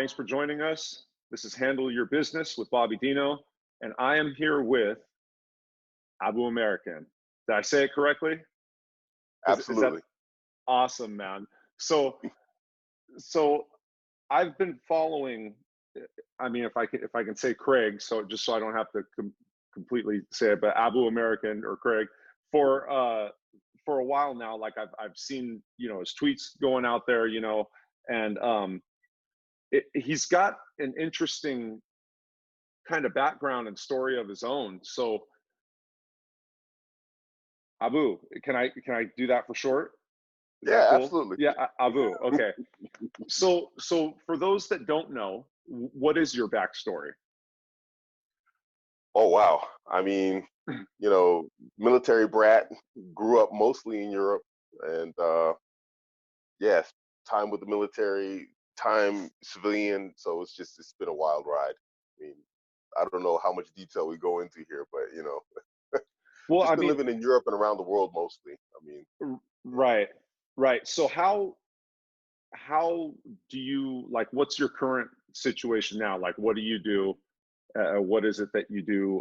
Thanks for joining us. This is Handle Your Business with Bobby Dino, and I am here with Abuamerican. Did I say it correctly? Is that Absolutely. awesome, man? So I've been following. I mean, if I can say Craig, so just so I don't have to completely say it, but Abuamerican or Craig for a while now. Like I've seen his tweets going out there, and he's got an interesting kind of background and story of his own. So Abu, can I do that for short? Is that Yeah, cool? absolutely. Yeah, Abu. Okay. So for those that don't know, what is your backstory? Oh, wow. I mean, military brat, grew up mostly in Europe, and yes, time with the military, time civilian. So it's been a wild ride. I mean, I don't know how much detail we go into here, but Well, just I been mean, living in Europe and around the world mostly. I mean, yeah. right, right. So how do you like? What's your current situation now? Like, what do you do? What is it that you do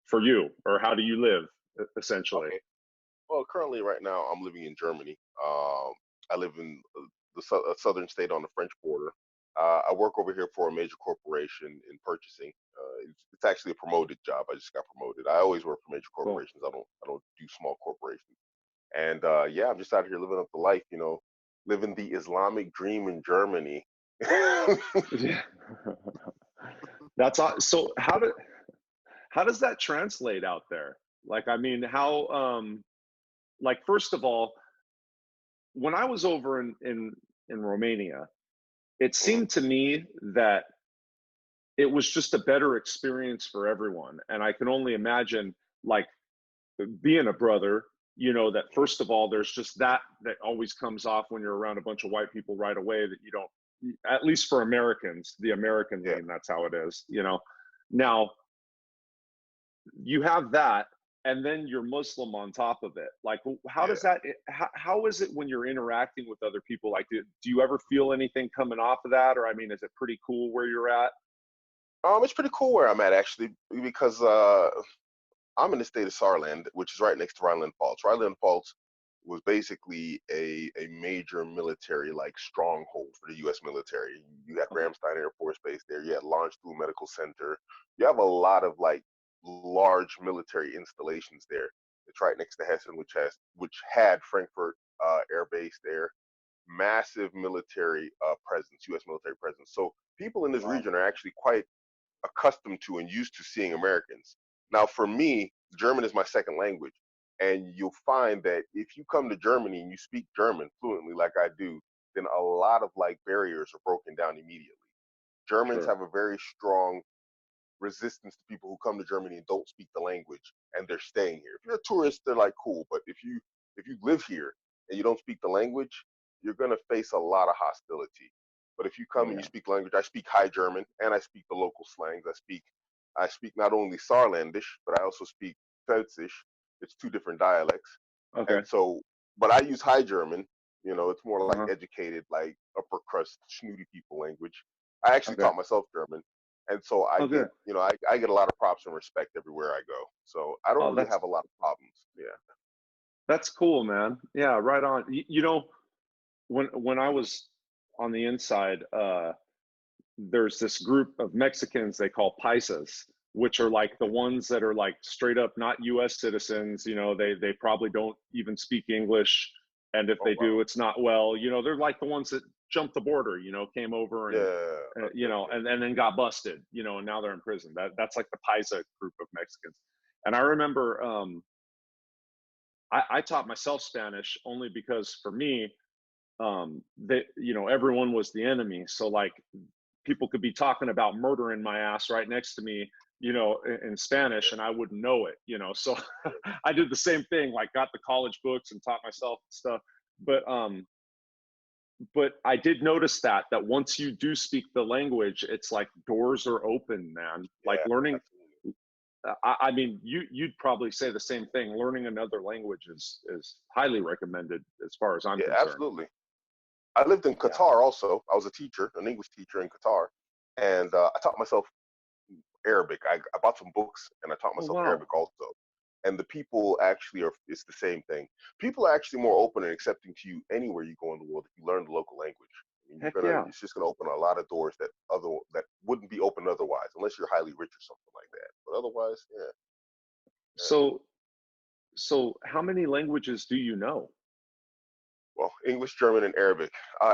for you, or how do you live essentially? Okay. Well, currently, right now, I'm living in Germany. I live in the southern state on the French border. I work over here for a major corporation in purchasing. It's actually a promoted job. I just got promoted. I always work for major Cool. corporations. I don't do small corporations. And yeah, I'm just out here living up the life. Living the Islamic dream in Germany. Yeah. So how does that translate out there? Like, I mean, how like first of all, when I was over in Romania, it Mhm. seemed to me that it was just a better experience for everyone. And I can only imagine, like, being a brother, that first of all, there's just that always comes off when you're around a bunch of white people right away, that you don't, at least for Americans, the American Yeah, lean, that's how it is. Now you have that, and then you're Muslim on top of it. Like, how does yeah. that, how is it when you're interacting with other people? Like, do you ever feel anything coming off of that? Or, I mean, is it pretty cool where you're at? It's pretty cool where I'm at actually because I'm in the state of Saarland, which is right next to Rhineland-Pfalz. Rhineland-Pfalz was basically a major military like stronghold for the U.S. military. You had Okay. Ramstein Air Force Base there. You had Landstuhl Medical Center. You have a lot of like large military installations there. It's right next to Hessen, which had Frankfurt Air Base there. Massive military presence, U.S. military presence. So people in this Wow. region are actually quite accustomed to and used to seeing Americans. Now, for me, German is my second language. And you'll find that if you come to Germany and you speak German fluently like I do, then a lot of like barriers are broken down immediately. Germans Sure. have a very strong resistance to people who come to Germany and don't speak the language and they're staying here. If you're a tourist, they're like cool, but if you live here and you don't speak the language, you're gonna face a lot of hostility. But if you come and you Yeah. speak language, I speak High German and I speak the local slangs. I speak not only Saarländish, but I also speak Pfälzisch. It's two different dialects. Okay. And so, but I use High German. It's more like Uh-huh. educated, like upper crust, snooty people language. I actually Okay. taught myself German, and so I Oh, get, good. I get a lot of props and respect everywhere I go. So I don't Oh, really have a lot of problems. Yeah. that's cool, man. Yeah, right on. When I was on the inside, there's this group of Mexicans they call paisas, which are like the ones that are like straight up not U.S. citizens. They probably don't even speak English, and if Oh they wow. do, it's not well. They're like the ones that jumped the border. Came over and Yeah. Okay. Okay. and then got busted. And now they're in prison. That's like the paisa group of Mexicans. And I remember I taught myself Spanish only because for me, that everyone was the enemy. So like people could be talking about murdering my ass right next to me, in Spanish, and I wouldn't know it. So I did the same thing, like got the college books and taught myself stuff. But I did notice that once you do speak the language, it's like doors are open, man. Like Yeah. learning. Absolutely. I mean, you'd probably say the same thing. Learning another language is highly recommended as far as I'm Yeah. concerned. Absolutely. I lived in Yeah. Qatar also. I was a teacher, an English teacher in Qatar, and I taught myself Arabic. I bought some books and I taught Oh myself wow. Arabic also. And the people actually are, it's the same thing. People are actually more open and accepting to you anywhere you go in the world if you learn the local language. I mean, Heck yeah. it's just gonna open a lot of doors that wouldn't be open otherwise, unless you're highly rich or something like that. But otherwise, yeah, yeah. So how many languages do you know? Well, English, German, and Arabic.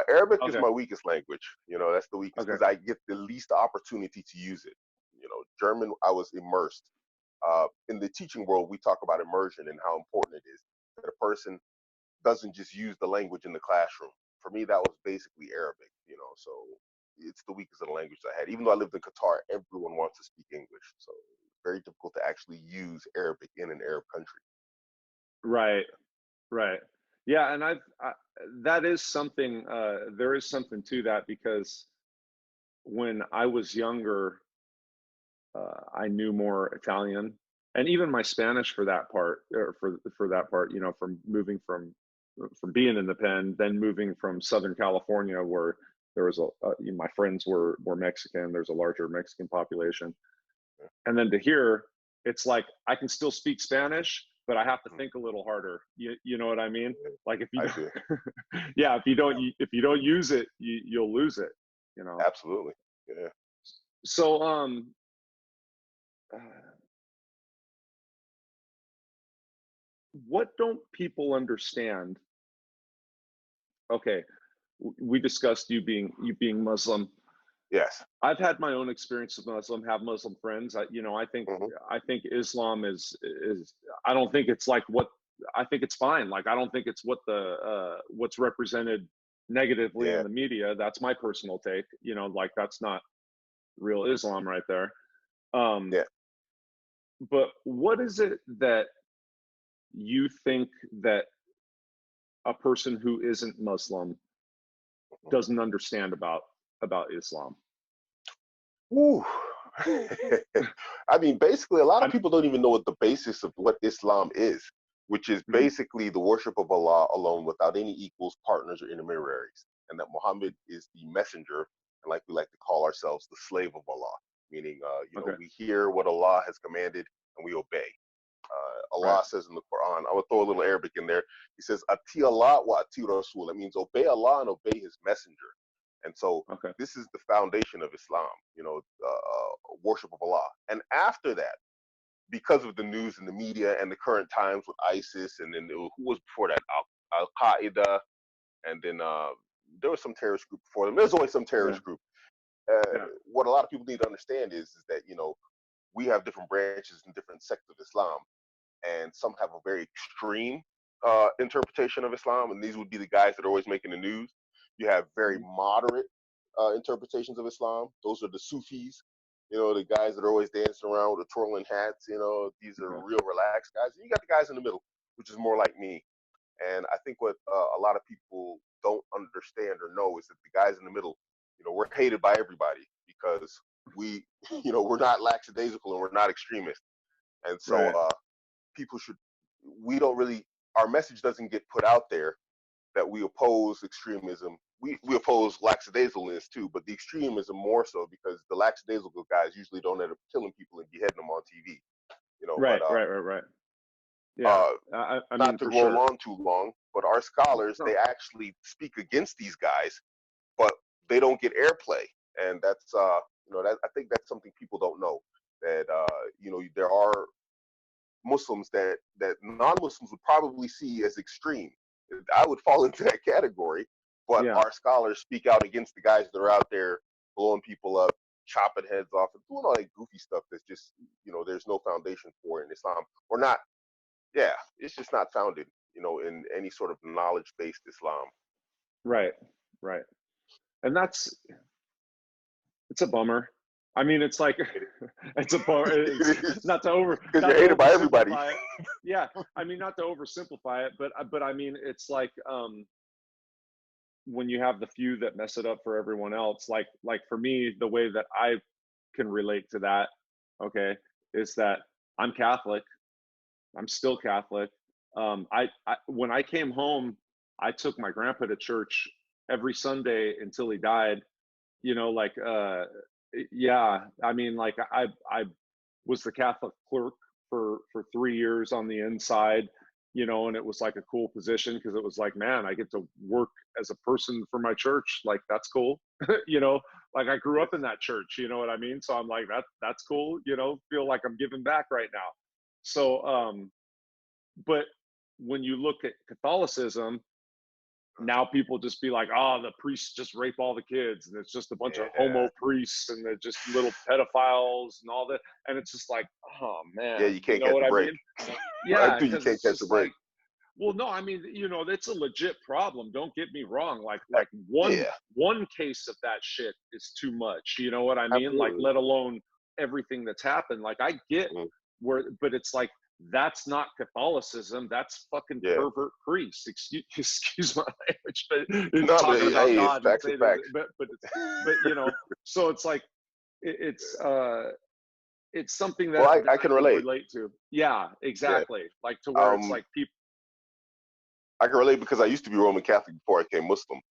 Arabic is Okay. my weakest language. That's the weakest Okay. because I get the least opportunity to use it. German, I was immersed. In the teaching world, we talk about immersion and how important it is that a person doesn't just use the language in the classroom. For me, that was basically Arabic. So it's the weakest of the languages I had. Even though I lived in Qatar, everyone wants to speak English, so it's very difficult to actually use Arabic in an Arab country. Right. Right. Yeah, and that is something. There is something to that because when I was younger, I knew more Italian, and even my Spanish for that part, or for that part, from moving from being in the pen, then moving from Southern California, where there was my friends were Mexican. There's a larger Mexican population, and then to here, it's like I can still speak Spanish, but I have to think a little harder. You know what I mean? Like if you I don't, do. yeah, if you don't use it, you'll lose it. You know. Absolutely. Yeah. So uh, what don't people understand? Okay, we discussed you being Muslim. Yes. I've had my own experience with Muslim, have Muslim friends. Hmm. I think Islam is I don't think it's like what I think it's fine. Like I don't think it's what's represented negatively in Yeah. the media. That's my personal take. Like that's not real Islam right there. Um, Yeah. but what is it that you think that a person who isn't Muslim doesn't understand about Islam? Ooh. I mean, basically, a lot of I'm people don't even know what the basis of what Islam is, which is mhm, basically the worship of Allah alone without any equals, partners, or intermediaries, and that Muhammad is the messenger, and like we like to call ourselves, the slave of Allah, meaning, okay, we hear what Allah has commanded and we obey. right, Allah says in the Quran, I'm gonna throw a little Arabic in there. He says, "Ati Allah wa ati Rasul." That means obey Allah and obey His messenger. And so okay, this is the foundation of Islam, worship of Allah. And after that, because of the news and the media and the current times with ISIS, and then who was before that, Al Qaeda, and then there was some terrorist group before them. There's always some yeah, terrorist group. Uh, yeah, what a lot of people need to understand is that we have different branches and different sects of Islam, and some have a very extreme interpretation of Islam, and these would be the guys that are always making the news. You have very mhm, moderate interpretations of Islam. Those are the Sufis, the guys that are always dancing around with the twirling hats. These are okay, real relaxed guys. And you got the guys in the middle, which is more like me. And I think what a lot of people don't understand or know is that the guys in the middle, we're hated by everybody because we, we're not lackadaisical and we're not extremists. And so right, people should we don't really our message doesn't get put out there that we oppose extremism. We oppose lackadaisicalness too, but the extremism more so because the lackadaisical guys usually don't end up killing people and beheading them on TV. But right, right, right, right. Yeah, uh, I not mean to for roll sure. on too long, but our scholars No, they actually speak against these guys, but they don't get airplay, and that's that I think that's something people don't know that there are Muslims that non-Muslims would probably see as extreme. I would fall into that category, but yeah, our scholars speak out against the guys that are out there blowing people up, chopping heads off, and doing all that goofy stuff that's just there's no foundation for in Islam, or not. Yeah, it's just not founded, in any sort of knowledge-based Islam. right, right, and it's a bummer. I mean, it's like It, it's a bummer. It's it is because not you're to hated by everybody. oversimplify it. Yeah, I mean, not to oversimplify it, but I mean, it's like when you have the few that mess it up for everyone else. Like for me, the way that I can relate to that, okay, is that I'm Catholic. I'm still Catholic. I when I came home, I took my grandpa to church every Sunday until he died. You know, like, yeah, I mean, like, I was the Catholic clerk for 3 years on the inside, you know, and it was like a cool position because it was like, man, I get to work as a person for my church. Like, that's cool. You know, like I grew Yes. up in that church, you know what I mean? So I'm like, that's cool, you know, feel like I'm giving back right now. So, but when you look at Catholicism, now people just be like, oh, the priests just rape all the kids, and it's just a bunch of Yeah. homo priests, and they're just little pedophiles and all that. And it's just like, oh Yeah, man, you you can't know catch what a I break. mean? Right Yeah, through, you because can't it's catch a just break. like, well, no, I mean, you know, that's a legit problem. Don't get me wrong. Uh, Like one Yeah, one case of that shit is too much. You know what I mean? Like, absolutely. let alone everything that's happened. Like, I get Mhm. where, but it's like, that's not Catholicism. That's fucking Yeah. pervert priests. Excuse my language, but No, but talking about hey, it's God and facts say are that, facts. but you know, so it's like it, it's something Well, that I I can can relate. relate to. Yeah, Yeah. exactly. Like, to where it's Um, like people. I can relate because I used to be Roman Catholic before I became Muslim.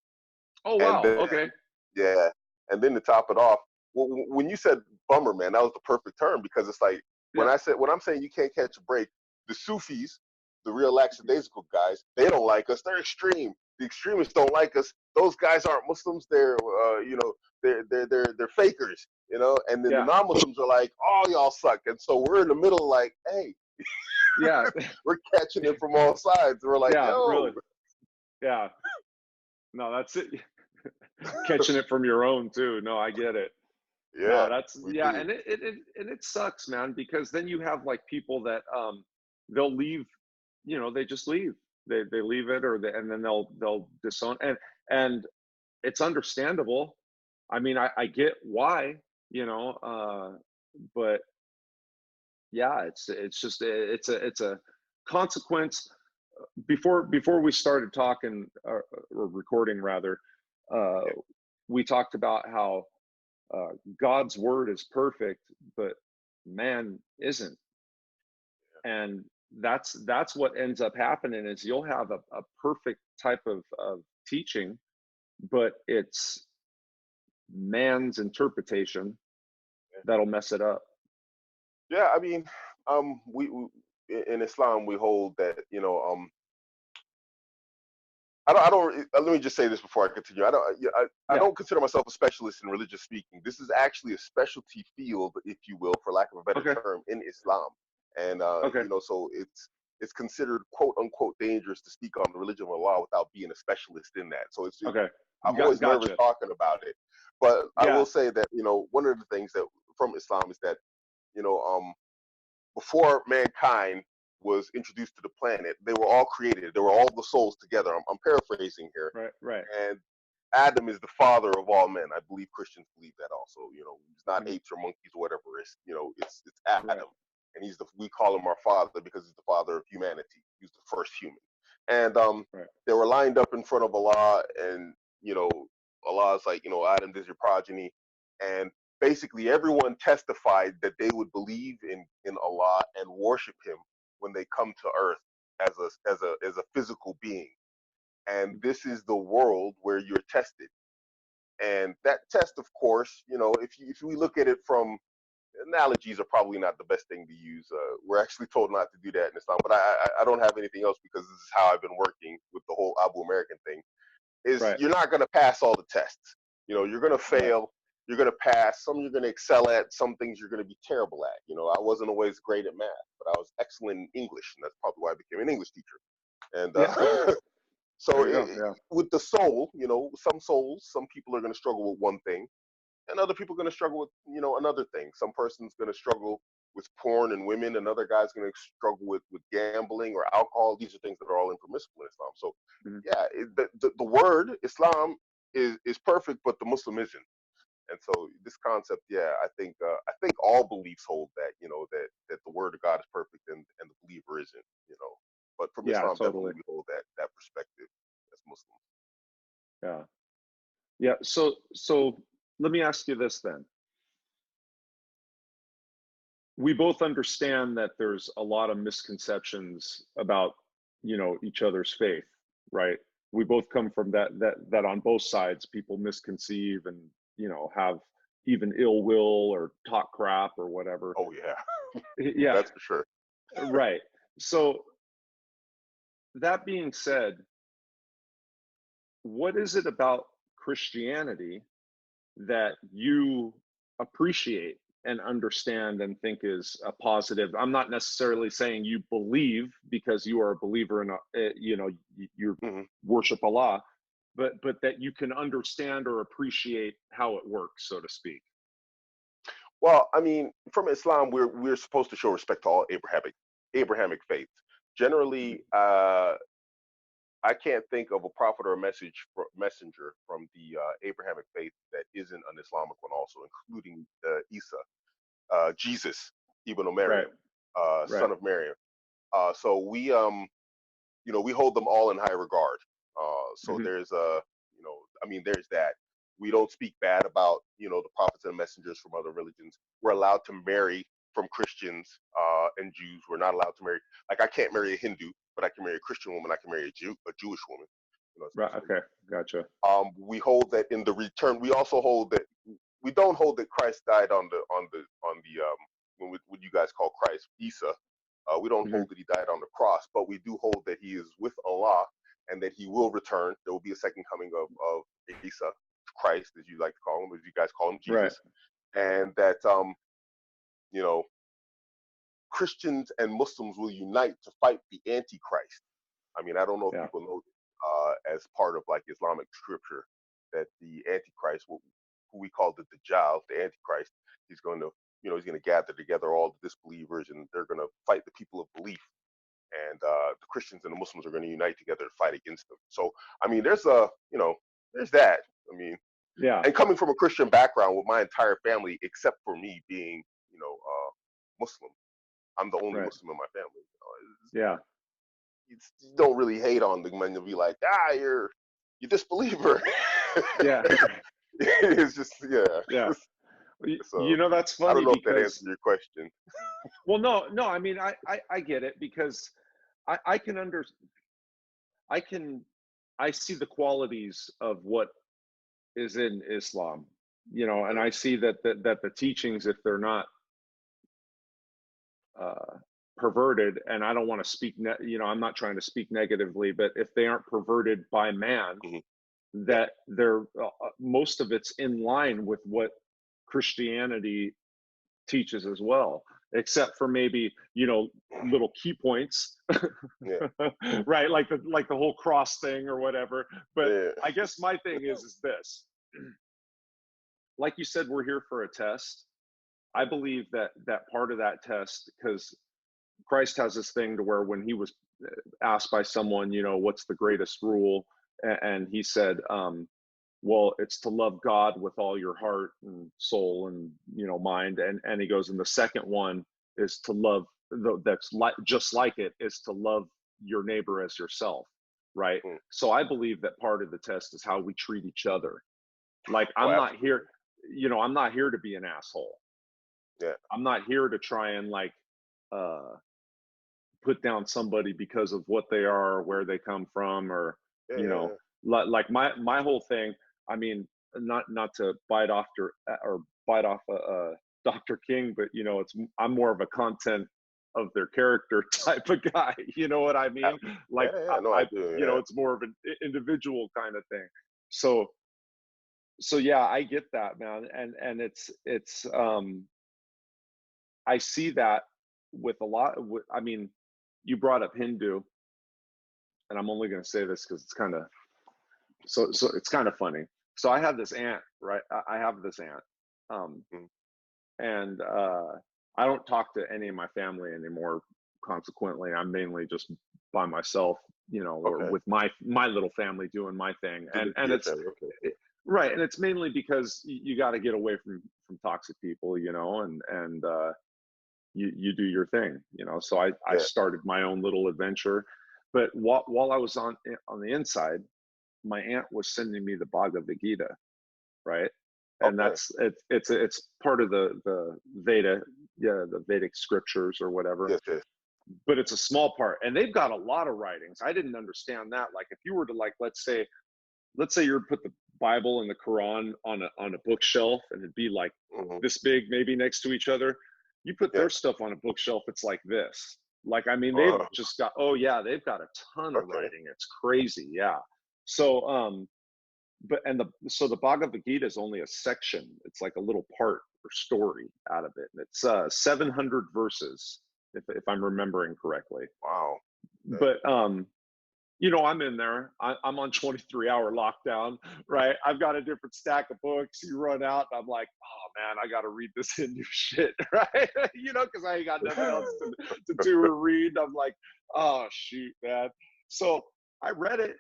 Oh And wow. then, Okay. yeah, and then to top it off, when you said bummer, man, that was the perfect term because it's like Yeah. when I'm saying you can't catch a break, the Sufis, the real Mhm. lackadaisical guys, they don't like us. They're extreme. The extremists don't like us. Those guys aren't Muslims. They're you know, they're fakers. You know, and then the Yeah. non-Muslims are like, oh, y'all suck. And so we're in the middle, like, hey, Yeah. we're catching it from all sides. We're like, Yeah. yo, Really. Yeah. No, that's it. Catching it from your own too. No, I get it. No, yeah, that's, we yeah, do. and it sucks, man, because then you have like people that they'll leave, you know, they just leave. They leave it, or and then they'll disown, and it's understandable. I mean, I get why, you know, but yeah, it's just it's a consequence. Before we started talking, or recording rather, uh, Yeah, we talked about how God's word is perfect, but man isn't. And that's what ends up happening is you'll have a perfect type of teaching, but it's man's interpretation that'll mess it up. yeah. I mean, we in Islam we hold that I don't. Let me just say this before I continue. I don't. Yeah, I Yeah. don't consider myself a specialist in religious speaking. This is actually a specialty field, if you will, for lack of a better Okay. term, in Islam. And Okay. so it's considered quote unquote dangerous to speak on the religion of Allah without being a specialist in that. So Okay. I'm always nervous Gotcha. talking about it. But I will Yeah. say that one of the things that from Islam is that you know before mankind was introduced to the planet, they were all created. They were all the souls together. I'm paraphrasing here. Right. Right. And Adam is the father of all men. I believe Christians believe that also. It's not Mhm. apes or monkeys or whatever. It's Right. Adam, and we call him our father because he's the father of humanity. He's the first human, and Right. they were lined up in front of Allah, and you know, Allah is like, Adam, this is your progeny, and basically everyone testified that they would believe in Allah and worship Him when they come to Earth as a physical being. And this is the world where you're tested. And that test, of course, if we look at it from analogies, are probably not the best thing to use. We're actually told not to do that in Islam, but I don't have anything else because this is how I've been working with the whole Abuamerican thing. Is Right. you're not going to pass all the tests. You're going to Right. fail. You're going to pass. Some you're going to excel at. Some things you're going to be terrible at. I wasn't always great at math, but I was excellent in English, and that's probably why I became an English teacher. And Yeah. so There you go. Yeah. with the soul, some people are going to struggle with one thing, and other people are going to struggle with another thing. Some person's going to struggle with porn and women. Another guy's going to struggle with gambling or alcohol. These are things that are all impermissible in Islam. So Mhm. yeah, the word Islam is perfect, but the Muslim isn't. And so this concept, yeah, I think all beliefs hold that that the word of God is perfect and the believer isn't. But from Yeah. Islam, definitely Totally. we hold that perspective as Muslims. Yeah. Yeah. So let me ask you this then. We both understand that there's a lot of misconceptions about, you know, each other's faith, right? we both come from that on both sides people misconceive and, have even ill will or talk crap or whatever. Oh yeah, Yeah, that's for sure. right. So that being said, what is it about Christianity that you appreciate and understand and think is a positive? I'm not necessarily saying you believe because you are a believer in you Hmm. worship Allah, but that you can understand or appreciate how it works, so to speak. Well, I mean, from Islam, we're supposed to show respect to all Abrahamic faiths. Generally, I can't think of a prophet or a messenger from the Abrahamic faith that isn't an Islamic one, also including Isa, Jesus, Ibn Right, Maryam, right. son of Maryam. So we hold them all in high regard. So Hmm. there's I mean, there's that. We don't speak bad about, the prophets and messengers from other religions. We're allowed to marry from Christians and Jews. We're not allowed to marry, like, I can't marry a Hindu, but I can marry a Christian woman. I can marry a Jewish woman, Right. essentially. Okay. Gotcha. We hold that in the return. We also hold that we don't hold that Christ died on the what you guys call Christ, Isa. We don't Hmm. hold that he died on the cross, but we do hold that he is with Allah and that he will return. There will be a second coming of Isa, Christ, as you like to call him, as you guys call him, Right. Jesus, and that you know Christians and Muslims will unite to fight the Antichrist. I mean, I don't know if Yeah. people know as part of like Islamic scripture that the Antichrist, who we call the Dajjal, the Antichrist, he's going to, he's going to gather together all the disbelievers, and they're going to fight the people of belief. And the Christians and the Muslims are going to unite together to fight against them. So, I mean, there's that. I mean, Yeah. and coming from a Christian background with my entire family, except for me being, Muslim, I'm the only Right. Muslim in my family. Yeah. You don't really hate on them, and you'll be like, you're disbeliever. Yeah. It's just, yeah. Yeah. So That's I don't funny know if that because, answers your question. well, no, I mean, I get it because I can I can, I see the qualities of what is in Islam, and I see that the teachings, if they're not uh, perverted, and I don't want to speak, I'm not trying to speak negatively, but if they aren't perverted by man, Hmm. Yeah. that they're most of it's in line with what Christianity teaches as well, except for maybe little key points, Yeah. right? Like the whole cross thing or whatever. But Yeah. I guess my thing is this: like you said, we're here for a test. I believe that part of that test, because Christ has this thing to where when he was asked by someone, what's the greatest rule, and he said, well, it's to love God with all your heart and soul and mind, and he goes, and the second one is to love, that's like just like it, is to love your neighbor as yourself, right? Mm. So I believe that part of the test is how we treat each other. Like, Oh, I'm not here, absolutely. I'm not here to be an asshole. Yeah. I'm not here to try and like put down somebody because of what they are or where they come from, or Yeah. you know Yeah. like my whole thing, I mean, not to bite off Dr. King, but I'm more of a content of their character type of guy, you know what I Yeah. mean? Yeah. Like Yeah. No, I do. Yeah. it's more of an individual kind of thing. So yeah, I get that, man. And it's I see that with a lot of, I mean, you brought up Hindu, and I'm only going to say this because it's kind of, so it's kind of funny. So I have this aunt, right? I have this aunt, um, Mm. and I don't talk to any of my family anymore. Consequently, I'm mainly just by myself, or Okay. with my little family doing my thing, To and your it's family. Okay. right, and it's mainly because you got to get away from toxic people, and you do your thing, so I Yeah. started my own little adventure. But while I was on the inside, my aunt was sending me the Bhagavad-Gita, right? And Okay. it's part of the Veda, yeah, the Vedic scriptures or whatever. Yes. Yes. but it's a small part, and they've got a lot of writings. I didn't understand that. Like, if you were to, like, let's say you put the Bible and the Quran on a bookshelf, and it'd be like Hmm. this big, maybe next to each other. You put Yeah. their stuff on a bookshelf, it's like this. Like, I mean, they've Uh, just got, oh yeah, they've got a ton of okay. writing. It's crazy, yeah. So, so the Bhagavad Gita is only a section. It's like a little part or story out of it, and it's 700 verses, if I'm remembering correctly. Wow. Okay. But I'm in there. I'm on 23-hour lockdown, right? I've got a different stack of books. You run out, and I'm like, oh man, I got to read this Hindu shit, right? Because I ain't got nothing else to do or read. I'm like, oh shoot, man. So I read it,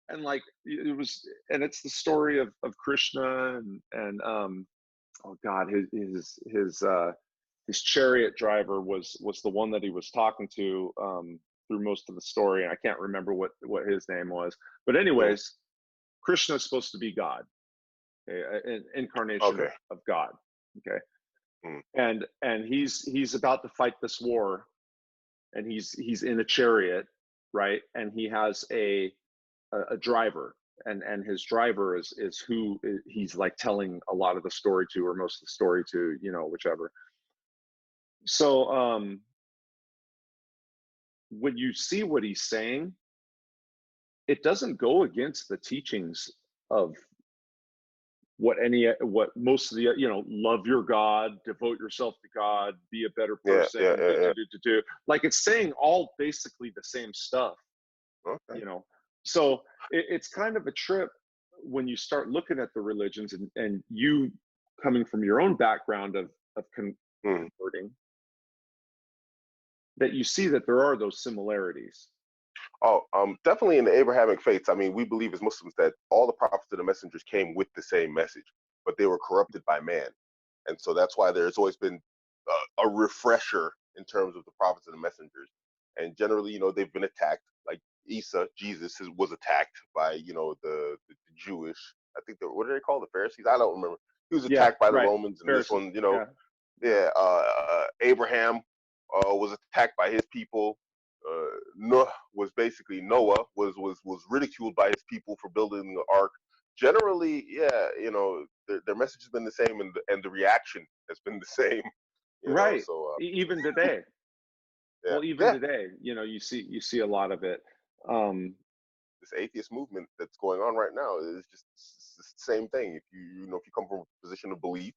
and like it was, and it's the story of Krishna and oh God, his chariot driver was the one that he was talking to through most of the story, and I can't remember what his name was. But Mm. anyways, Krishna is supposed to be God, an incarnation Okay. of God. Okay, Mm. and he's about to fight this war, and he's in a chariot, right? And he has a driver, and his driver is who he's like telling a lot of the story to, or most of the story to, whichever. So when you see what he's saying, it doesn't go against the teachings of what most of the, love your God, devote yourself to God, be a better Yeah. Yeah. person, Yeah. Yeah. like it's saying all basically the same stuff, Okay. so it's kind of a trip when you start looking at the religions, and you coming from your own background of Mm. converting, that you see that there are those similarities. Oh, definitely in the Abrahamic faiths. I mean, we believe as Muslims that all the prophets and the messengers came with the same message, but they were corrupted by man, and so that's why there's always been a refresher in terms of the prophets and the messengers. And generally, they've been attacked. Like Jesus was attacked by the Jewish. I think what do they call the Pharisees? I don't remember. He was Yeah, attacked by the right. Romans, and this Pharisees. one, Yeah, yeah. yeah, Abraham was attacked by his people. Noah was ridiculed by his people for building the ark. Generally, yeah, their message has been the same, and the reaction has been the same. Right. So Even today. yeah, Well, even yeah, today, you see a lot of it. Um, this atheist movement that's going on right now is just it's the same thing. If you come from a position of belief,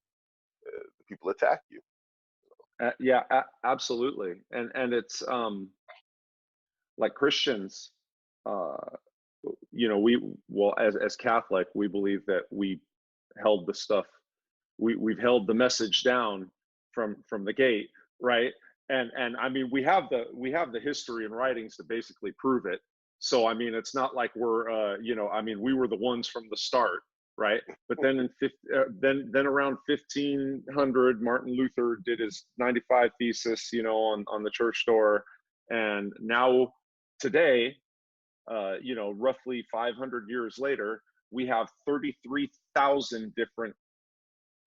the people attack you. yeah, absolutely. And it's like Christians, uh, as Catholic, we believe that we held the stuff, we've held the message down from the gate, right? And I mean, we have the history and writings to basically prove it. So I mean, it's not like we're I mean, we were the ones from the start, right? But then then around 1500, Martin Luther did his 95 thesis, on the church door, and now today, roughly 500 years later, we have 33,000 different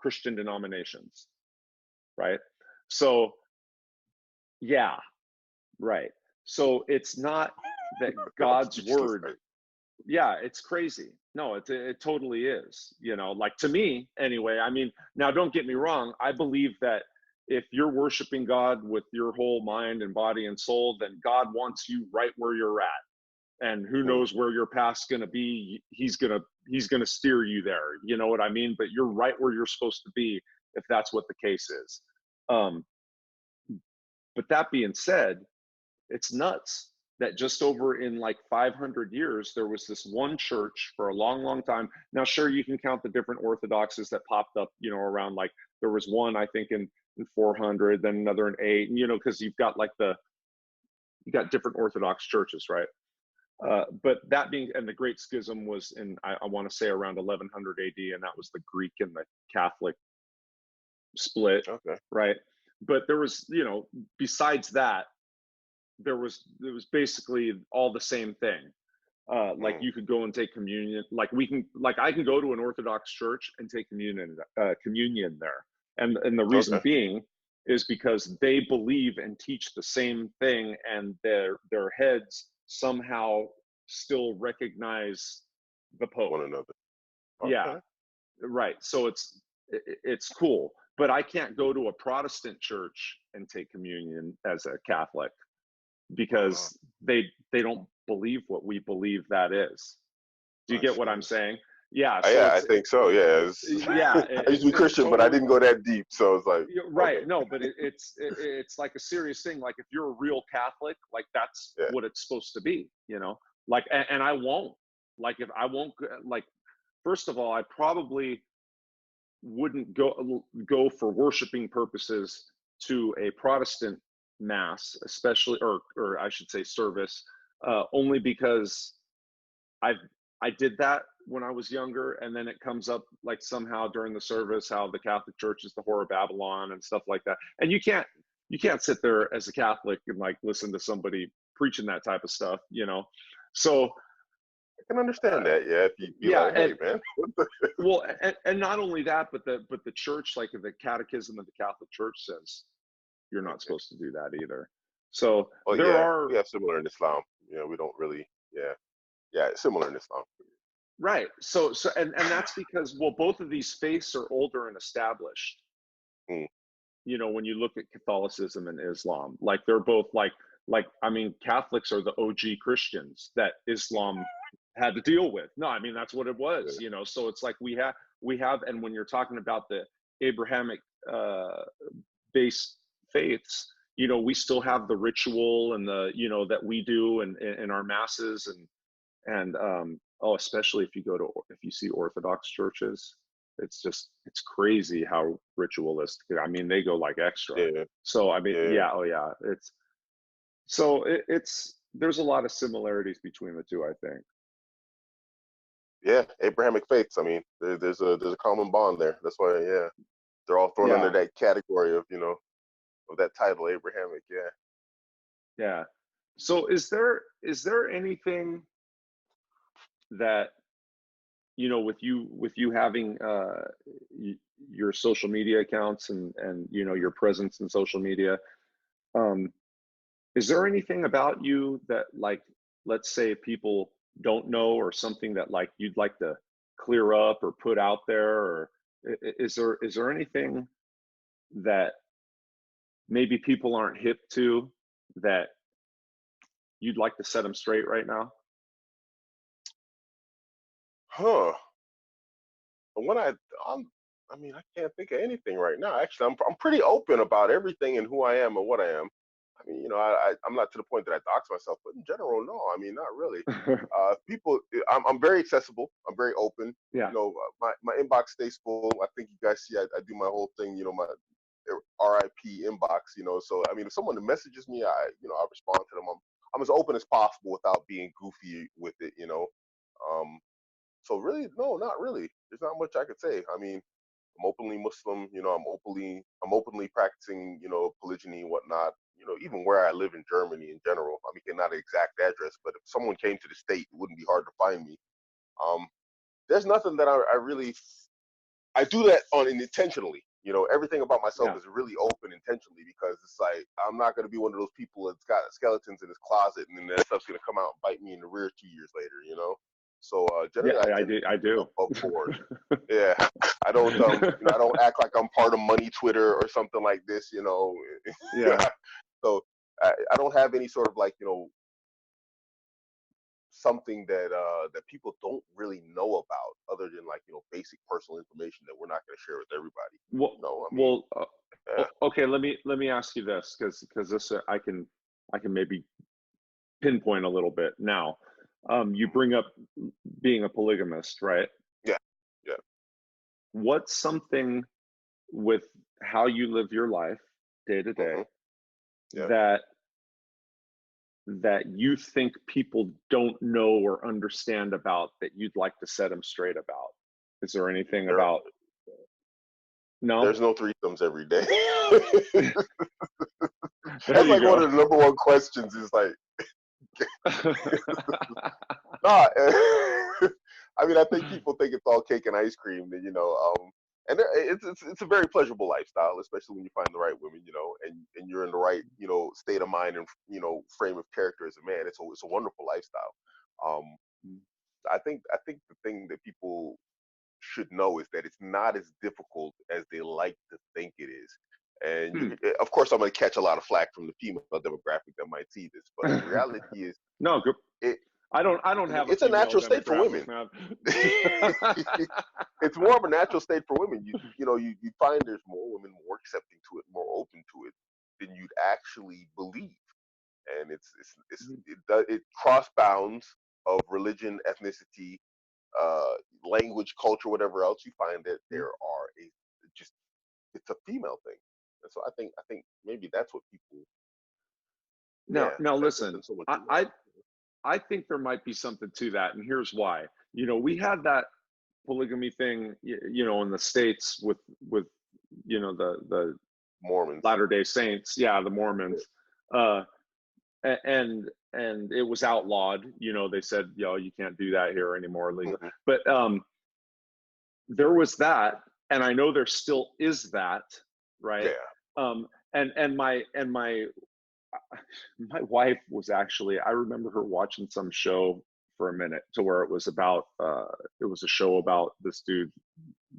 Christian denominations, right? So, yeah, right. So it's not that I'm God's speechless. word, yeah, it's crazy. No, it totally is, like, to me anyway. I mean, now don't get me wrong. I believe that if you're worshiping God with your whole mind and body and soul, then God wants you right where you're at. And who Mm, knows where your path's going to be. He's going to steer you there, you know what I mean? But you're right where you're supposed to be, if that's what the case is. um, but that being said, it's nuts that just over in like 500 years there was this one church for a long, long time. Now sure, you can count the different orthodoxes that popped up, around, like, there was one, I think, in 400, then another in 8, and because you got different orthodox churches, right? But that being, and the Great Schism was in, I want to say, around 1100 AD, and that was the Greek and the Catholic split, okay. right? But there was, besides that, it was basically all the same thing. Like, Mm, you could go and take communion. Like I can go to an Orthodox church and take communion there, and the reason okay. being is because they believe and teach the same thing, and their heads somehow still recognize the Pope. One another. Okay. Yeah, right. So it's cool, but I can't go to a Protestant church and take communion as a Catholic because they don't believe what we believe that is. Do you get what I'm saying? Yeah. So yeah, I think so. Yeah. Yeah. I used to be Christian, totally, but I didn't go that deep. So it's like, right. okay. No, but it's like a serious thing. Like if you're a real Catholic, like that's what it's supposed to be, you know, like, and I won't, like, if I won't, like, first of all, I probably wouldn't go for worshiping purposes to a Protestant mass, especially, or I should say service, only because I did that when I was younger, and then it comes up like somehow during the service how the Catholic Church is the whore of Babylon and stuff like that, and you can't sit there as a Catholic and like listen to somebody preaching that type of stuff, you know. So I can understand that. Yeah, if you be like, hey, man. Well, and not only that, but the church, like the Catechism of the Catholic Church says you're not supposed to do that either. So we have similar in Islam. You know, we don't really, similar in Islam. Right. So and that's because, well, both of these faiths are older and established. You know, when you look at Catholicism and Islam, like they're both like I mean, Catholics are the OG Christians that Islam had to deal with. No, I mean, that's what it was, you know. So it's like we have, and when you're talking about the Abrahamic based faiths, you know, we still have the ritual and the, you know, that we do in our masses, and especially if you see Orthodox churches, it's crazy how ritualistic. I mean, they go like extra. So I mean, it's there's a lot of similarities between the two, I think. Yeah, Abrahamic faiths. I mean, there's a common bond there. That's why, they're all thrown under that category of, you know, of that title, Abrahamic. Yeah. So is there anything that, you know, with you having your social media accounts and you know, your presence in social media, is there anything about you that, like, let's say people don't know, or something that like you'd like to clear up or put out there, or is there anything that maybe people aren't hip to that you'd like to set them straight right now? I mean, I can't think of anything right now. Actually, I'm pretty open about everything and who I am and what I am. I mean, you know, I'm not to the point that I dox myself, but in general, no. I mean, not really. People, I'm very accessible. I'm very open. Yeah. You know, my inbox stays full. I think you guys see, I do my whole thing. You know, my RIP inbox. You know, so I mean, if someone messages me, I respond to them. I'm as open as possible without being goofy with it. You know, so really, no, not really. There's not much I could say. I mean, I'm openly Muslim, you know, I'm openly practicing, you know, polygyny and whatnot, you know, even where I live in Germany in general. I mean, not an exact address, but if someone came to the state, it wouldn't be hard to find me. There's nothing that I do that intentionally. You know, everything about myself is really open intentionally, because it's like, I'm not going to be one of those people that's got skeletons in his closet and then that stuff's going to come out and bite me in the rear 2 years later, you know? So generally, I do. Above board. Yeah, I don't. You know, I don't act like I'm part of Money Twitter or something like this. You know. Yeah. So I don't have any sort of, like, you know, something that that people don't really know about, other than, like, you know, basic personal information that we're not going to share with everybody. Well, no, I mean, okay. Let me ask you this, because this I can maybe pinpoint a little bit now. You bring up being a polygamist, right? Yeah. What's something with how you live your life day to day that you think people don't know or understand about, that you'd like to set them straight about? Is there anything about? No, there's no threesomes every day. That's like one of the number one questions, is like, nah. I mean, I think people think it's all cake and ice cream, you know. And it's a very pleasurable lifestyle, especially when you find the right women, and you're in the right, state of mind and frame of character as a man. It's a wonderful lifestyle. Um, I think the thing that people should know is that it's not as difficult as they like to think it is. And Hmm. of course, I'm going to catch a lot of flack from the female demographic that might see this, but the reality is, No, it I don't have a it's a female natural state for demographic, women. man. It's more of a natural state for women. You find there's more women more accepting to it, more open to it than you'd actually believe, and it cross bounds of religion, ethnicity, language, culture, whatever else. You find that there are just it's a female thing, and so I think maybe that's what people. Now, Yeah, now there's listen, been so much I, email. I I think there might be something to that, and here's why. We had that polygamy thing, in the States with the Mormons. Latter-day Saints, yeah, the Yeah. Mormons, uh, and it was outlawed. They said, you can't do that here anymore, legal. Mhm. But there was that, and I know there still is that, right? Yeah. And my wife was actually, I remember her watching some show for a minute to where it was about it was a show about this dude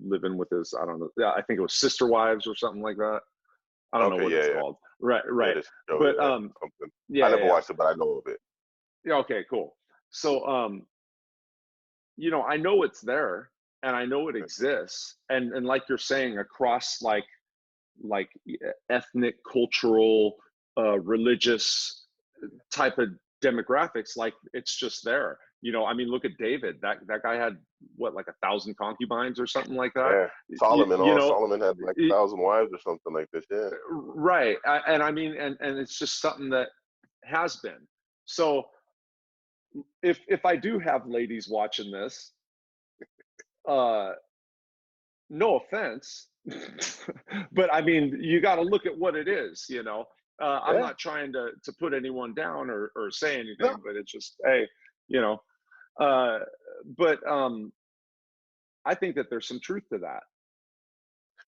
living with his, I don't know, yeah, I think it was sister wives or something like that. I don't know Okay. what Yeah. it's Yeah. called. Right, Yeah. right. This show. But Yeah. Something. I yeah, yeah, never yeah. watched it, but I know of it. Yeah, okay, cool. So I know it's there and I know it exists. And like you're saying, across like ethnic, cultural, religious type of demographics, like it's just there. I mean, look at David. That guy had what, like 1,000 concubines or something like that. Yeah. You, Solomon. you know, Solomon had like 1,000 wives or something like this. Yeah. right? And I mean, and it's just something that has been. So if I do have ladies watching this, uh, no offense, but I mean, you got to look at what it is. I'm Yeah. not trying to put anyone down or say No. anything, but it's just, hey, you know, uh, but I think that there's some truth to that.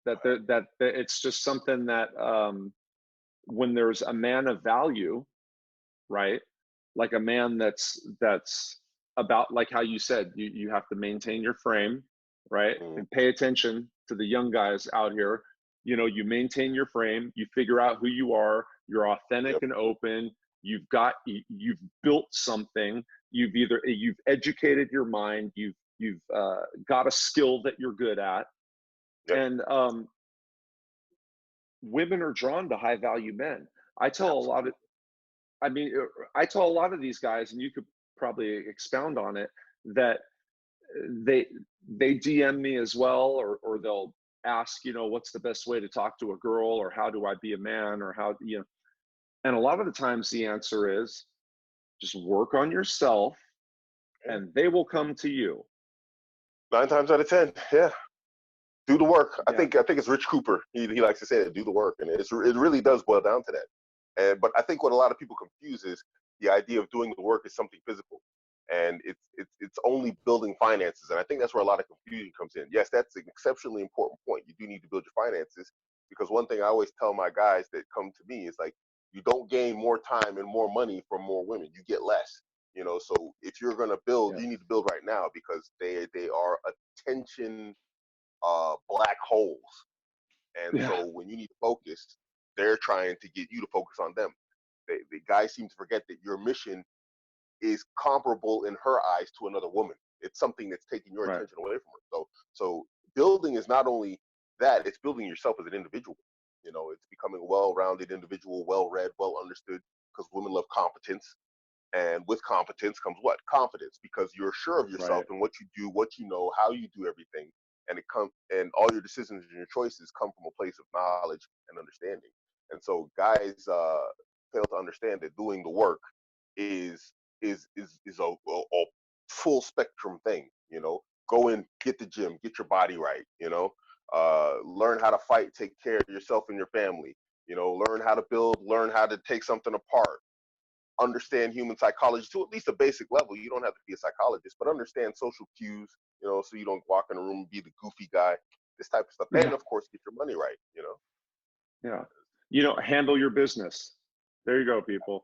That it's just something that when there's a man of value, right? Like a man that's about, like how you said, you have to maintain your frame, right? Mm. And pay attention to the young guys out here. You maintain your frame, you figure out who you are, you're authentic Yep. and open, you've built something, you've educated your mind, you've got a skill that you're good at, Yep. and women are drawn to high value men. I tell a lot of Absolutely. I mean, I tell a lot of these guys, and you could probably expound on it, that they they DM me as well, or they'll ask, what's the best way to talk to a girl, or how do I be a man, or how. And a lot of the times the answer is just work on yourself, Yeah. and they will come to you. 9 times out of 10. Yeah. Do the work. I Yeah, think it's Rich Cooper. He likes to say that, do the work, and it really does boil down to that. But I think what a lot of people confuse is the idea of doing the work is something physical, and it's only building finances. And I think that's where a lot of confusion comes in. Yes, that's an exceptionally important point. You do need to build your finances, because one thing I always tell my guys that come to me is like, you don't gain more time and more money from more women. You get less. So if you're gonna build, yeah, you need to build right now, because they are attention black holes. And yeah, so when you need to focus, they're trying to get you to focus on them. The guys seem to forget that your mission is comparable in her eyes to another woman. It's something that's taking your right, attention away from her. So building is not only that, it's building yourself as an individual. It's becoming a well-rounded individual, well-read, well understood, because women love competence. And with competence comes what? Confidence, because you're sure of yourself right, and what you do, what you know, how you do everything. And all your decisions and your choices come from a place of knowledge and understanding. And so guys fail to understand that doing the work is a full spectrum thing. Go in, get the gym, get your body right. Learn how to fight, take care of yourself and your family. Learn how to build, learn how to take something apart, understand human psychology to at least a basic level. You don't have to be a psychologist, but understand social cues, so you don't walk in a room and be the goofy guy this type of stuff, and Yeah. of course, get your money right. Yeah. Handle your business. There you go, people.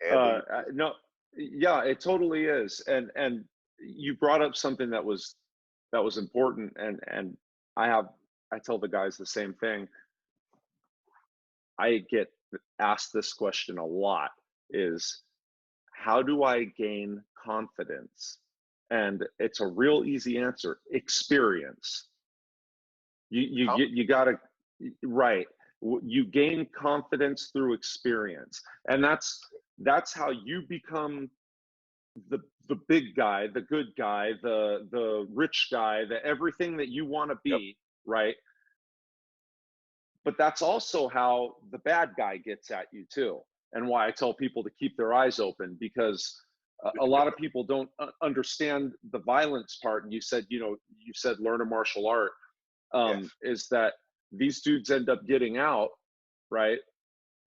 Handle your No, yeah, it totally is. And you brought up something that was important, and I tell the guys the same thing. I get asked this question a lot, is how do I gain confidence? And it's a real easy answer: experience. how You gotta, right. You gain confidence through experience, and that's how you become the big guy, the good guy, the rich guy, the everything that you want to Yep. be, right? But that's also how the bad guy gets at you too, and why I tell people to keep their eyes open, because a lot of people don't understand the violence part. And you said learn a martial art, Yes. is that these dudes end up getting out, right?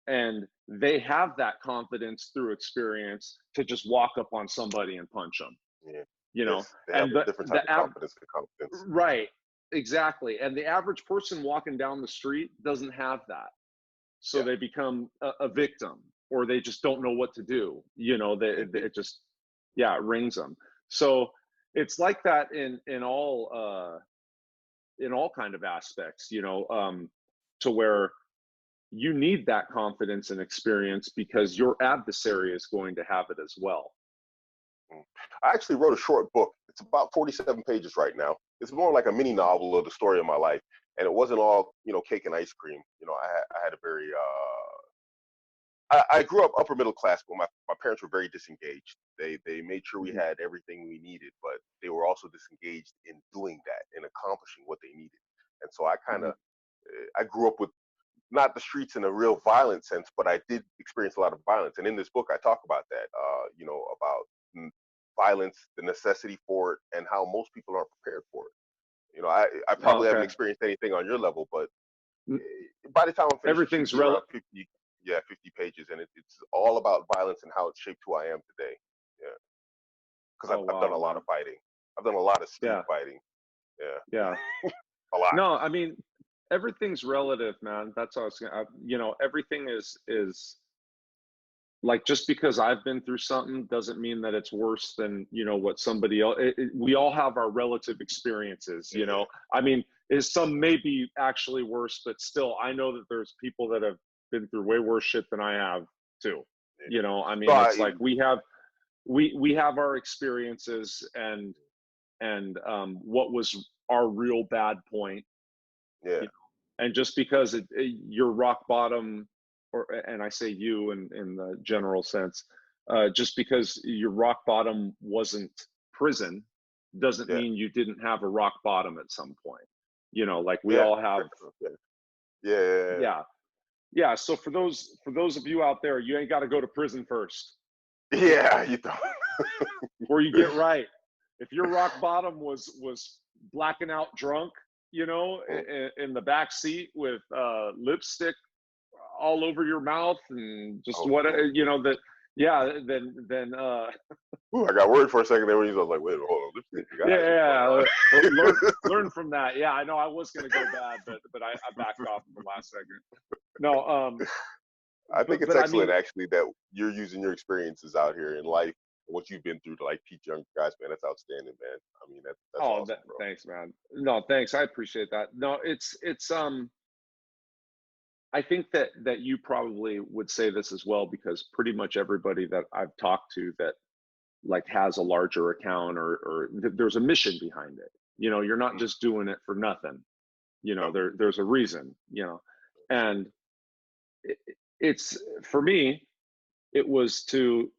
And they have that confidence through experience to just walk up on somebody and punch them, Yeah. you know. Yes. They have And a different type of confidence and confidence. right, exactly. And the average person walking down the street doesn't have that, so Yeah. they become a victim, or they just don't know what to do. Indeed. It just, yeah, it rings them. So it's like that in all kind of aspects, to where you need that confidence and experience, because your adversary is going to have it as well. Mm. I actually wrote a short book. It's about 47 pages right now. It's more like a mini novel of the story of my life, and it wasn't all cake and ice cream. I had a very I grew up upper middle class, but my parents were very disengaged. They made sure we Mhm. had everything we needed, but they were also disengaged in doing that and accomplishing what they needed. And so Mhm. I grew up with not the streets in a real violent sense, but I did experience a lot of violence. And in this book, I talk about that, about violence, the necessity for it, and how most people aren't prepared for it. I Oh, probably haven't okay. experienced anything on your level, but N- by the time I'm finished, it should Everything's be around rel 50, yeah, 50 pages, and it's all about violence and how it shaped who I am today. Yeah, because Oh, I've done wow, a lot of man. fighting. I've done a lot of street Yeah, fighting. Yeah, yeah. a lot. No, I mean, everything's relative, man. That's all I was gonna. Everything is like, just because I've been through something doesn't mean that it's worse than what somebody else. We all have our relative experiences. Yeah, I mean, is some may be actually worse, but still, I know that there's people that have been through way worse shit than I have too. yeah. I So mean, it's like we have our experiences, and what was our real bad point, yeah, you know, and just because you're rock bottom, and I say you in the general sense, just because your rock bottom wasn't prison doesn't yeah, mean you didn't have a rock bottom at some point. Like we yeah, all have. yeah, yeah, yeah, Yeah, yeah. So for those of you out there, you ain't got to go to prison first, yeah. You or you know. get right. If your rock bottom was blacking out drunk, in the back seat with lipstick all over your mouth, and just Oh, what oh. that, yeah, then Ooh, I got worried for a second there when you was like, wait, hold on, lipstick, you got what's going yeah, learn on? learn from that. Yeah, I know I was gonna go bad, but I backed off in the last second. No, I think it's but I excellent mean, actually that you're using your experiences out here in life, what you've been through to like teach young guys, man. That's outstanding, man. I mean, that's oh, awesome, bro. thanks, man. No, thanks, I appreciate that. No, it's I think that you probably would say this as well, because pretty much everybody that I've talked to that like has a larger account, or there's a mission behind it. You're not Mm, just doing it for nothing. no, There's a reason. And it, it's for me, it was to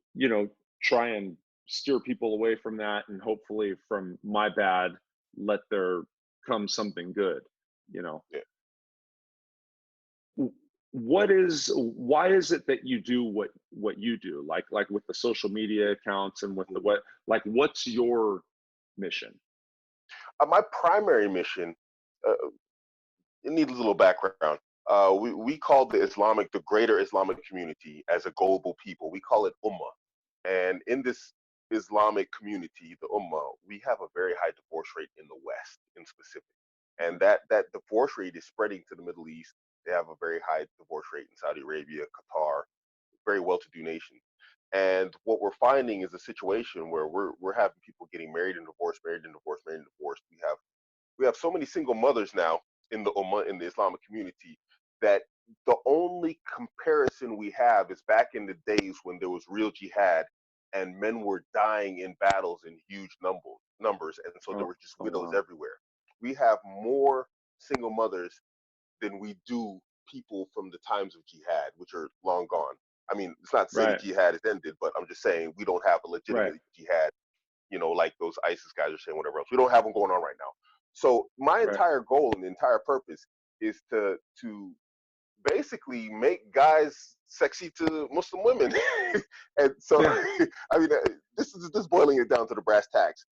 try and steer people away from that, and hopefully from my bad let there come something good. You know, yeah. why is it that you do what you do, like with the social media accounts, and with the Mhm. what, like, what's your mission? My primary mission, uh, it needs a little background. We call the greater Islamic community as a global people. We call it Ummah. And in this Islamic community, the Ummah, we have a very high divorce rate in the West in specific. and that divorce rate is spreading to the Middle East. They have a very high divorce rate in Saudi Arabia, Qatar, very well-to-do nations. And what we're finding is a situation where we're having people getting married and divorced, married and divorced, married and divorced. We have so many single mothers now in the Ummah, in the Islamic community, that the only comparison we have is back in the days when there was real jihad and men were dying in battles in huge numbers, and so there Oh, were just oh widows wow. everywhere. We have more single mothers than we do people from the times of jihad, which are long gone. I mean, it's not to say that Right. jihad is ended, but I'm just saying we don't have a Right. legitimate jihad, like those ISIS guys are saying, whatever else. We don't have them going on right now. So my Right. entire goal and the entire purpose is to basically make guys sexy to Muslim women. And so, Yeah. I mean, this is just boiling it down to the brass tacks,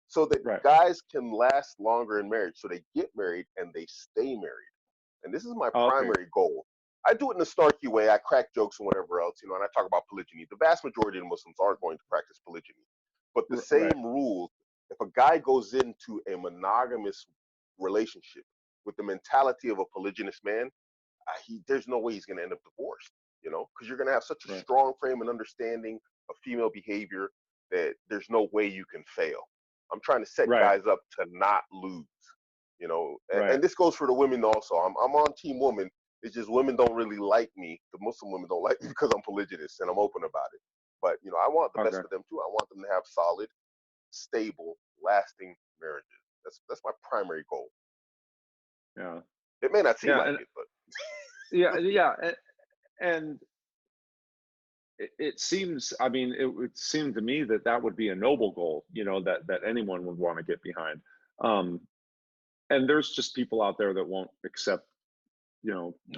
so that Right. guys can last longer in marriage, so they get married and they stay married. And this is my Oh, okay. primary goal. I do it in a snarky way. I crack jokes and whatever else, and I talk about polygyny. The vast majority of Muslims aren't going to practice polygyny, but the Right. same rules. If a guy goes into a monogamous relationship with the mentality of a polygynous man, there's no way he's going to end up divorced, because you're going to have such a Right. strong frame and understanding of female behavior that there's no way you can fail. I'm trying to set Right. guys up to not lose, Right. and this goes for the women also. I'm on team woman. It's just women don't really like me. The Muslim women don't like me because I'm polygynous and I'm open about it. But I want the best Okay. for them too. I want them to have solid, stable, lasting marriages. That's my primary goal. Yeah. It may not seem Yeah. like And it, but yeah. Yeah. And it seems, I mean, it would seem to me that that would be a noble goal, that anyone would want to get behind. Um, and there's just people out there that won't accept,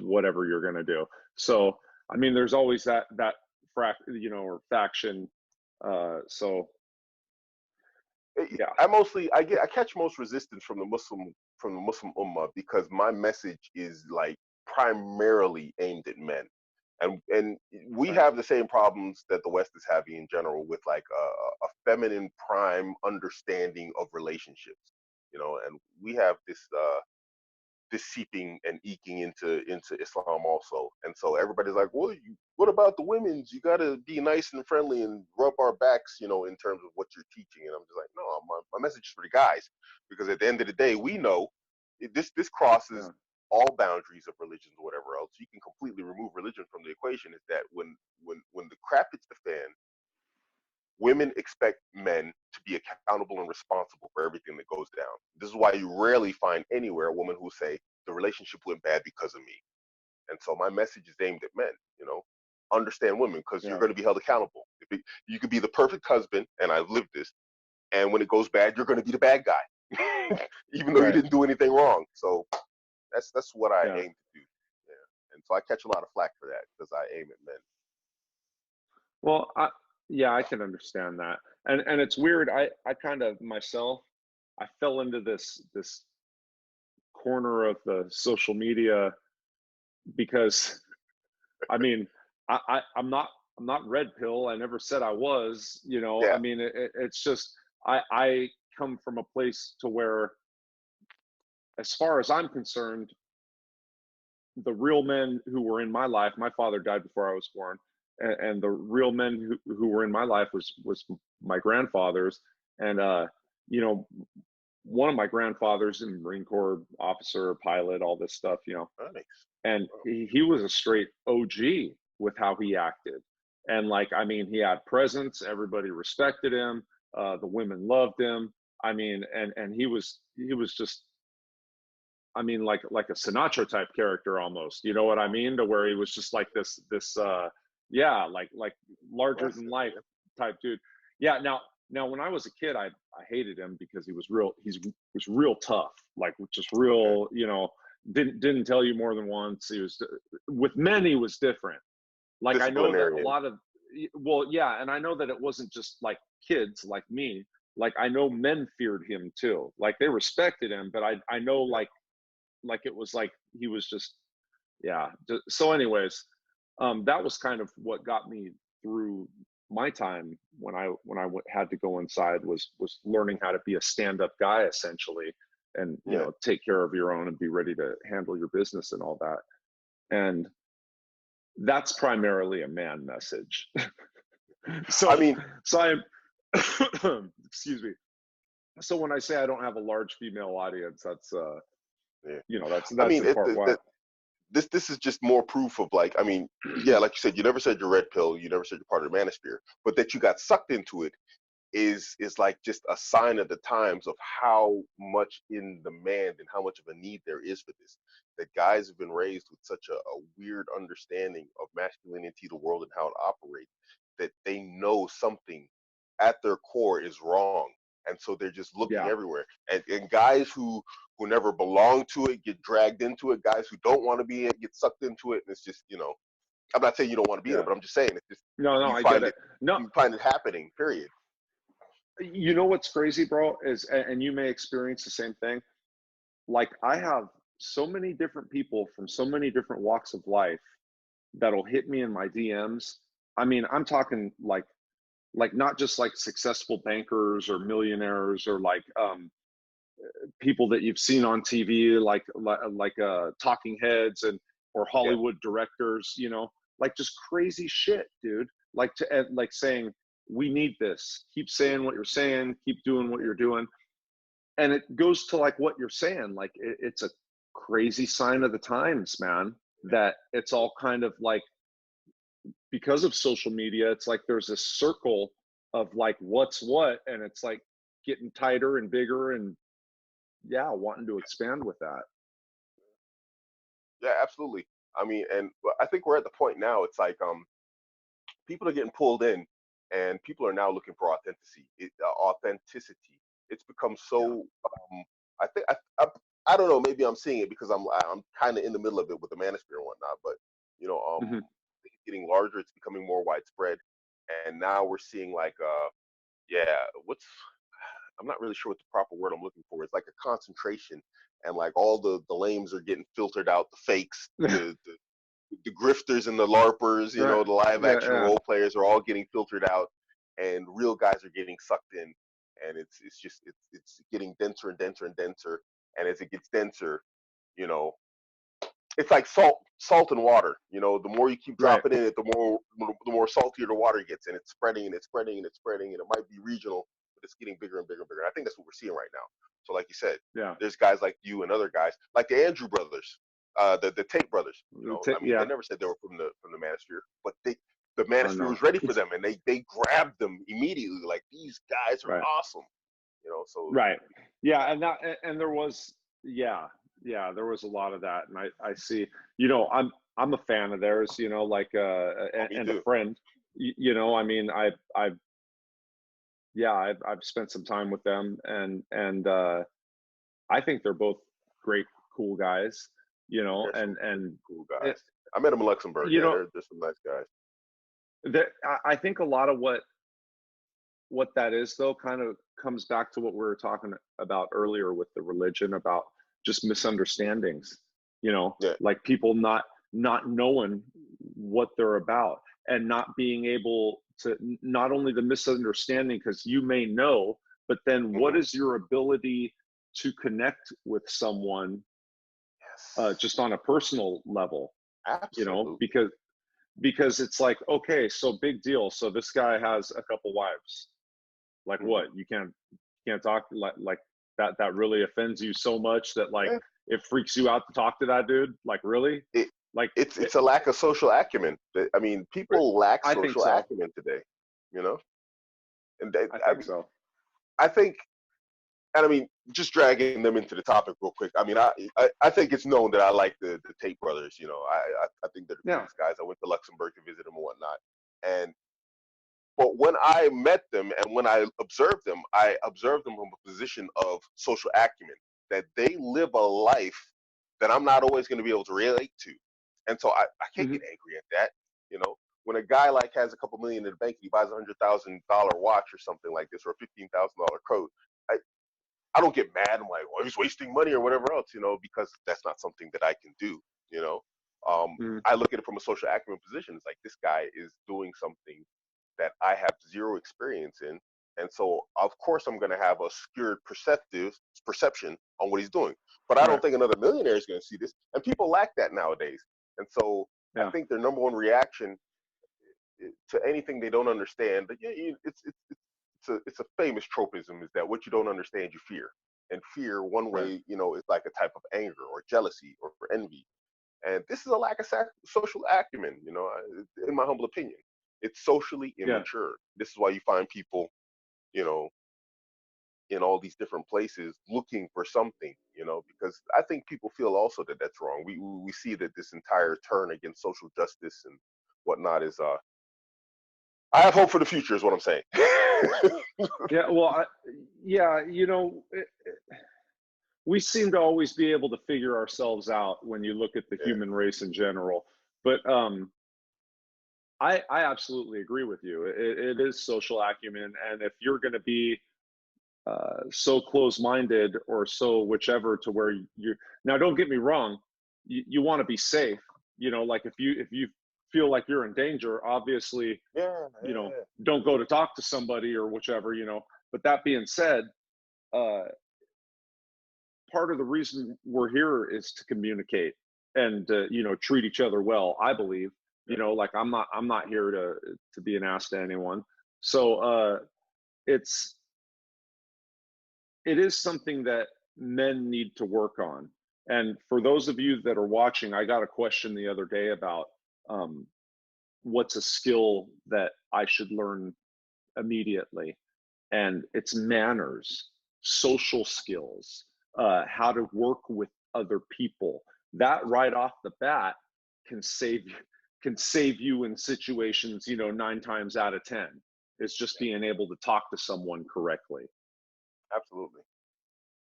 whatever you're going to do. So, I mean, there's always that or faction. So yeah. I catch most resistance from the Muslim Ummah because my message is like primarily aimed at men, and we Right. have the same problems that the West is having in general with like a feminine prime understanding of relationships, and we have this seeping and eking into Islam also. And so everybody's like, well, what about the women's? You got to be nice and friendly and rub our backs, in terms of what you're teaching. And I'm just like, no, my message is for the guys, because at the end of the day, we know this crosses Yeah. all boundaries of religions or whatever else. You can completely remove religion from the equation. Is that when the crap hits the fan, women expect men to be accountable and responsible for everything that goes down. This is why you rarely find anywhere a woman who say the relationship went bad because of me. And so my message is aimed at men. Understand women, because you're Yeah. going to be held accountable. You could be the perfect husband, and I've lived this. And when it goes bad, you're going to be the bad guy, even though you Right. didn't do anything wrong. So that's what I Yeah. aim to do. Yeah. And so I catch a lot of flack for that because I aim at men. Well, yeah, I can understand that. And it's weird. I kind of myself, I fell into this corner of the social media because I mean, I'm not red pill. I never said I was, I Yeah. mean, it's just I come from a place to where, as far as I'm concerned, the real men who were in my life, my father died before I was born, and the real men who were in my life was my grandfathers. And you know one of my grandfathers in Marine Corps officer, pilot, all this stuff, Nice. and Wow. he was a straight OG with how he acted. And like, I mean, he had presence, everybody respected him, the women loved him. I mean, and he was just, I mean, like a Sinatra type character almost. You know what I mean? To where he was just like this yeah, like larger than Impressive. life Yeah. type dude. Yeah. Now when I was a kid, I hated him because he was real tough, like just Okay. real, didn't tell you more than once. He was with men, he was different. Like I know that a Disciplinarian. lot of, well, yeah, and I know that it wasn't just like kids like me. Like I know men feared him too. Like they respected him, but I know Yeah. like it was like he was just, yeah. So anyways, that was kind of what got me through my time when I had to go inside, was learning how to be a stand-up guy essentially. you Yeah. know, take care of your own and be ready to handle your business and all that. And that's primarily a man message. I so mean, so I'm excuse me. So when I say I don't have a large female audience, that's yeah. you know, I that's mean, in part why. this is just more proof of like, I mean, yeah, like you said, you never said you're red pill, you never said you're part of the manosphere, but that you got sucked into it is like just a sign of the times of how much in demand and how much of a need there is for this. That guys have been raised with such a weird understanding of masculinity, the world, and how it operates, that they know something at their core is wrong, and so they're just looking Yeah, everywhere. And guys who never belong to it get dragged into it. Guys who don't want to be in it get sucked into it, and it's just, you know, I'm not saying you don't want to be in it, yeah. but I'm just saying it's just No, you I get find it. it No, you find it happening. Period. you know what's crazy, bro, is, and you may experience the same thing. Like I have so many different people from so many different walks of life that'll hit me in my DMs. I mean, I'm talking like not just like successful bankers or millionaires or like people that you've seen on TV, like talking heads and or Yeah. Hollywood directors, you know, like just crazy shit, dude. Like to like saying we need this. Keep saying what you're saying. Keep doing what you're doing. And it goes to like what you're saying. Like it's a crazy sign of the times, man. That it's all kind of like because of social media. It's like there's a circle of like what's what, and it's like getting tighter and bigger and yeah, wanting to expand with that. Yeah, absolutely. I mean, and I think we're at the point now. It's like people are getting pulled in, and people are now looking for authenticity. It's become Yeah. so. I think I don't know. Maybe I'm seeing it because I'm kind of in the middle of it with the manosphere and whatnot. But you know, Hmm. it's getting larger. It's becoming more widespread, and now we're seeing like yeah, what's I'm not really sure what the proper word I'm looking for. It's like a concentration, and like all the lames are getting filtered out, the fakes, the grifters and the larpers, you Right. know, the live Yeah. action Yeah. role players are all getting filtered out, and real guys are getting sucked in, and it's just it's getting denser and denser and denser, and as it gets denser, you know, it's like salt and water. You know, the more you keep Right. dropping in it, the more saltier the water gets, and it's spreading and it's spreading and it's spreading, and it might be regional, but it's getting bigger and bigger and bigger. And I think that's what we're seeing right now. So, like you said, Yeah. there's guys like you and other guys like the Andrew brothers, the Tate brothers. You know, I mean, they Yeah. never said they were from the Manosphere, but the I Manosphere know. was ready for them, and they grabbed them immediately. Like, these guys are Right. awesome. You know, so Right. Yeah. And that, and there was, yeah, yeah, there was a lot of that. And I see, you know, I'm a fan of theirs, you know, like, oh, me and a too. friend, you know, I mean, yeah, I've spent some time with them and I think they're both great, cool guys, you know, They're some pretty and cool it, guys. I met them in Luxembourg. you Yeah, know, they're some nice guys. I think a lot of what that is though kind of comes back to what we were talking about earlier with the religion about just misunderstandings, you know, Yeah. like people not knowing what they're about and not being able to not only the misunderstanding because you may know, but then what Hmm. is your ability to connect with someone Yes. just on a personal level, you know, Absolutely. because it's like, okay, so big deal, so this guy has a couple wives, like Hmm. what, you can't talk like that really offends you so much that like Yeah. it freaks you out to talk to that dude, like really, It like it, it's a lack of social acumen. I mean, people lack I think social so. acumen today. You know, and I I think mean, so. I think, and I mean, just dragging them into the topic real quick. I mean, I think it's known that I like the Tate brothers. You know, I think they're the Yeah. coolest guys. I went to Luxembourg to visit them and whatnot, and but when I met them and when I observed them from a position of social acumen, that they live a life that I'm not always going to be able to relate to. And so I can't Hmm. get angry at that. You know, when a guy like has a couple million in the bank and he buys $100,000 watch or something like this, or a $15,000 coat, I, I don't get mad. I'm like, well, he's wasting money or whatever else, you know, because that's not something that I can do, you know. Hmm. I look at it from a social acumen position. It's like, this guy is doing something that I have zero experience in. And so, of course, I'm going to have a skewed perception on what he's doing. But I don't Right. think another millionaire is going to see this. And people lack that nowadays. And so I Yeah. think their number one reaction to anything they don't understand, but yeah, it's a famous tropism, is that what you don't understand, you fear. And fear, one Right. way, is like a type of anger or jealousy or envy. And this is a lack of social acumen, in my humble opinion. It's socially Yeah. immature. This is why you find people, you know, in all these different places looking for something, because I think people feel also that that's wrong. We see that this entire turn against social justice and whatnot is I have hope for the future is what I'm saying. Yeah. Well, yeah, we seem to always be able to figure ourselves out when you look at the Yeah. human race in general. But I absolutely agree with you. It is social acumen, and if you're going to be so close-minded or so whichever to where you now, don't get me wrong, you want to be safe. Like if you feel like you're in danger, obviously, Yeah, don't go to talk to somebody or whichever. But that being said, uh, part of the reason we're here is to communicate and treat each other well, I believe. Like I'm not here to be an ass to anyone. So it's it is something that men need to work on. And for those of you that are watching, I got a question the other day about um, what's a skill that I should learn immediately. And it's manners, social skills, how to work with other people. That right off the bat can save you in situations, 9 times out of 10. It's just being able to talk to someone correctly. absolutely.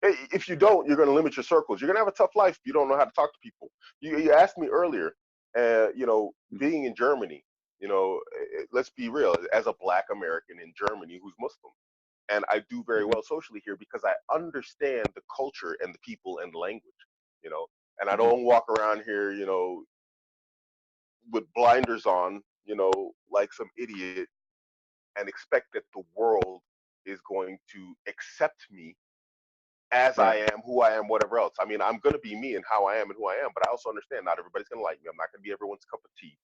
If you don't, you're going to limit your circles. You're going to have a tough life if you don't know how to talk to people. You asked me earlier, being in Germany, let's be real, as a Black American in Germany who's Muslim, and I do very Mm-hmm. well socially here because I understand the culture and the people and the language, and I Mm-hmm. don't walk around here, with blinders on, like some idiot and expect that the world is going to accept me as I Right. am, who I am, whatever else. I mean, I'm going to be me and how I am and who I am, but I also understand not everybody's going to like me. I'm not going to be everyone's cup of tea.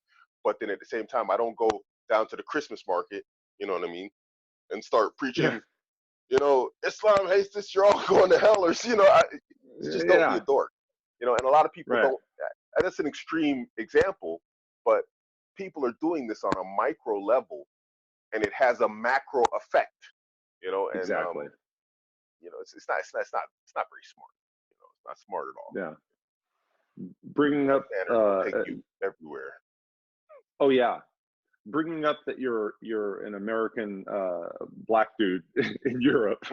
But then at the same time, I don't go down to the Christmas market, you know what I mean, and start Yeah. preaching, Islam hates this, you're all going to hell, or, just don't be a Yeah. dork, and a lot of people Right. don't, and that's an extreme example, but people are doing this on a micro level and it has a macro effect, and Exactly. it's not very smart. It's not smart at all. Yeah. Bringing Double up standards will take you everywhere. oh yeah, bringing up that you're an American black dude in Europe,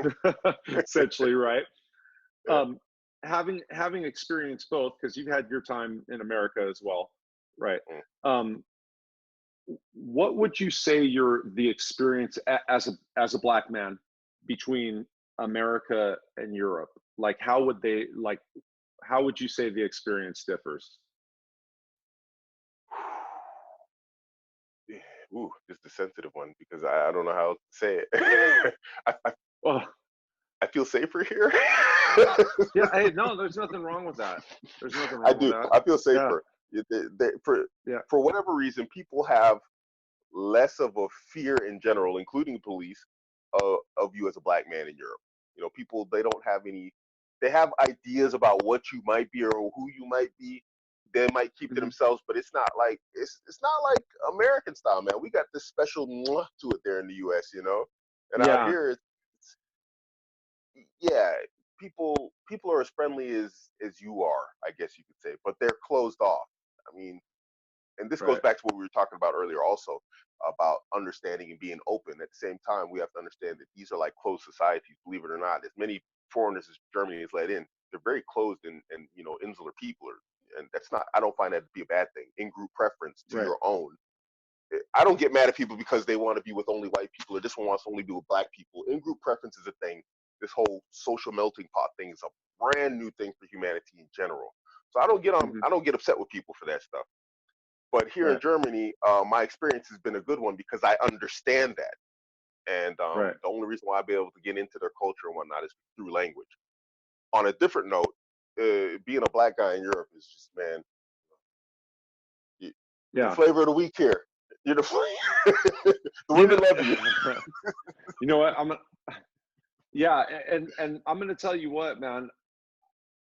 essentially, right? Yeah. Um, having experienced both, because you've had your time in America as well, right? Mm. Um, what would you say the experience as a black man between America and Europe? Like, how would you say the experience differs? Ooh, this is the sensitive one because I don't know how to say it. I, Oh, I feel safer here. yeah. Hey, no, there's nothing wrong with that. There's nothing I wrong with do. that. I feel Yeah. safer. For Yeah. whatever reason, people have less of a fear in general, including police, of you as a black man in Europe. People, they don't have any. They have ideas about what you might be or who you might be. They might keep to Hmm. themselves, but it's not like it's not like American style, man. We got this special mwah to it there in the U.S., and out Yeah. here, yeah, people are as friendly as you are, I guess you could say, but they're closed off. I mean, and this goes Right. back to what we were talking about earlier also about understanding and being open. At the same time, we have to understand that these are like closed societies, believe it or not. As many foreigners as Germany has let in, they're very closed and insular people are, and that's not, I don't find that to be a bad thing. In group preference to Right. your own. I don't get mad at people because they want to be with only white people or this one wants to only be with black people. In group preference is a thing. This whole social melting pot thing is a brand new thing for humanity in general. So Hmm. I don't get upset with people for that stuff. But here in Right. Germany, my experience has been a good one because I understand that. And Right. the only reason why I'd be able to get into their culture and whatnot is through language. On a different note, being a black guy in Europe is just, man, you're the Yeah. flavor of the week here. You're the the You women know, love you. you know what? Yeah, and I'm gonna tell you what, man.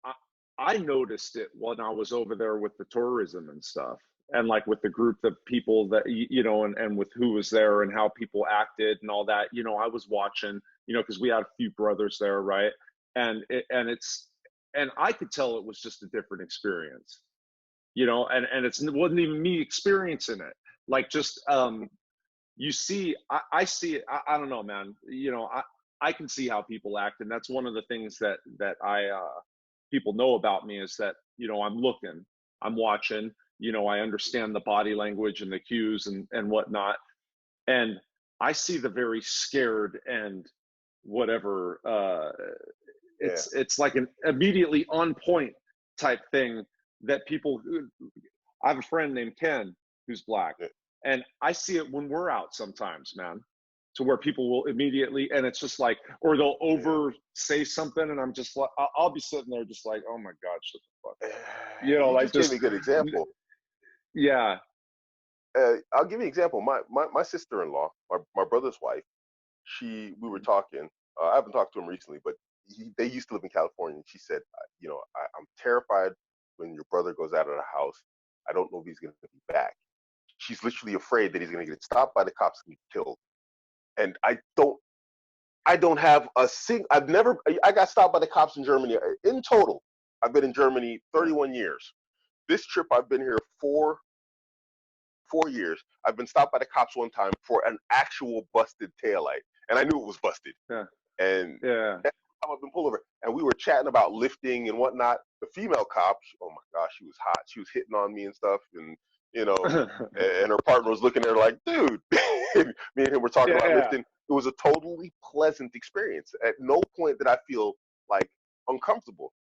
I, I noticed it when I was over there with the tourism and stuff, and like with the group of people that you know, and with who was there and how people acted and all that. You know, I was watching, you know, because we had a few brothers there, right? And I could tell it was just a different experience, you know, and it wasn't even me experiencing it. Like just you see, I see it. I don't know, man. You know, I can see how people act, and that's one of the things that I people know about me is that, you know, I'm looking, I'm watching, you know, I understand the body language and the cues and whatnot, and I see the very scared and whatever. Yeah, It's like an immediately on point type thing that people. I have a friend named Ken who's black, yeah, and I see it when we're out sometimes, man, to where people will immediately, and it's just like, or they'll yeah. over say something, and I'm just like, I'll be sitting there just like, oh my God, shut the fuck up. You know, You like just gave just, me a good example. yeah, I'll give you an example. My sister-in-law, my brother's wife, we were talking. I haven't talked to him recently, but they used to live in California. And she said, you know, I'm terrified when your brother goes out of the house. I don't know if he's going to be back. She's literally afraid that he's going to get stopped by the cops and be killed. And I don't have a I've never, I got stopped by the cops in Germany. In total, I've been in Germany yeah, 31 years. This trip, I've been here 4 years. I've been stopped by the cops one time for an actual busted taillight, and I knew it was busted. yeah, And yeah. every time I've been pulled over, and we were chatting about lifting and whatnot. The female cop, oh my gosh, she was hot. She was hitting on me and stuff, and you know, and her partner was looking at her like, dude. Me and him were talking Yeah, about yeah, lifting. It was a totally pleasant experience. At no point did I feel like uncomfortable.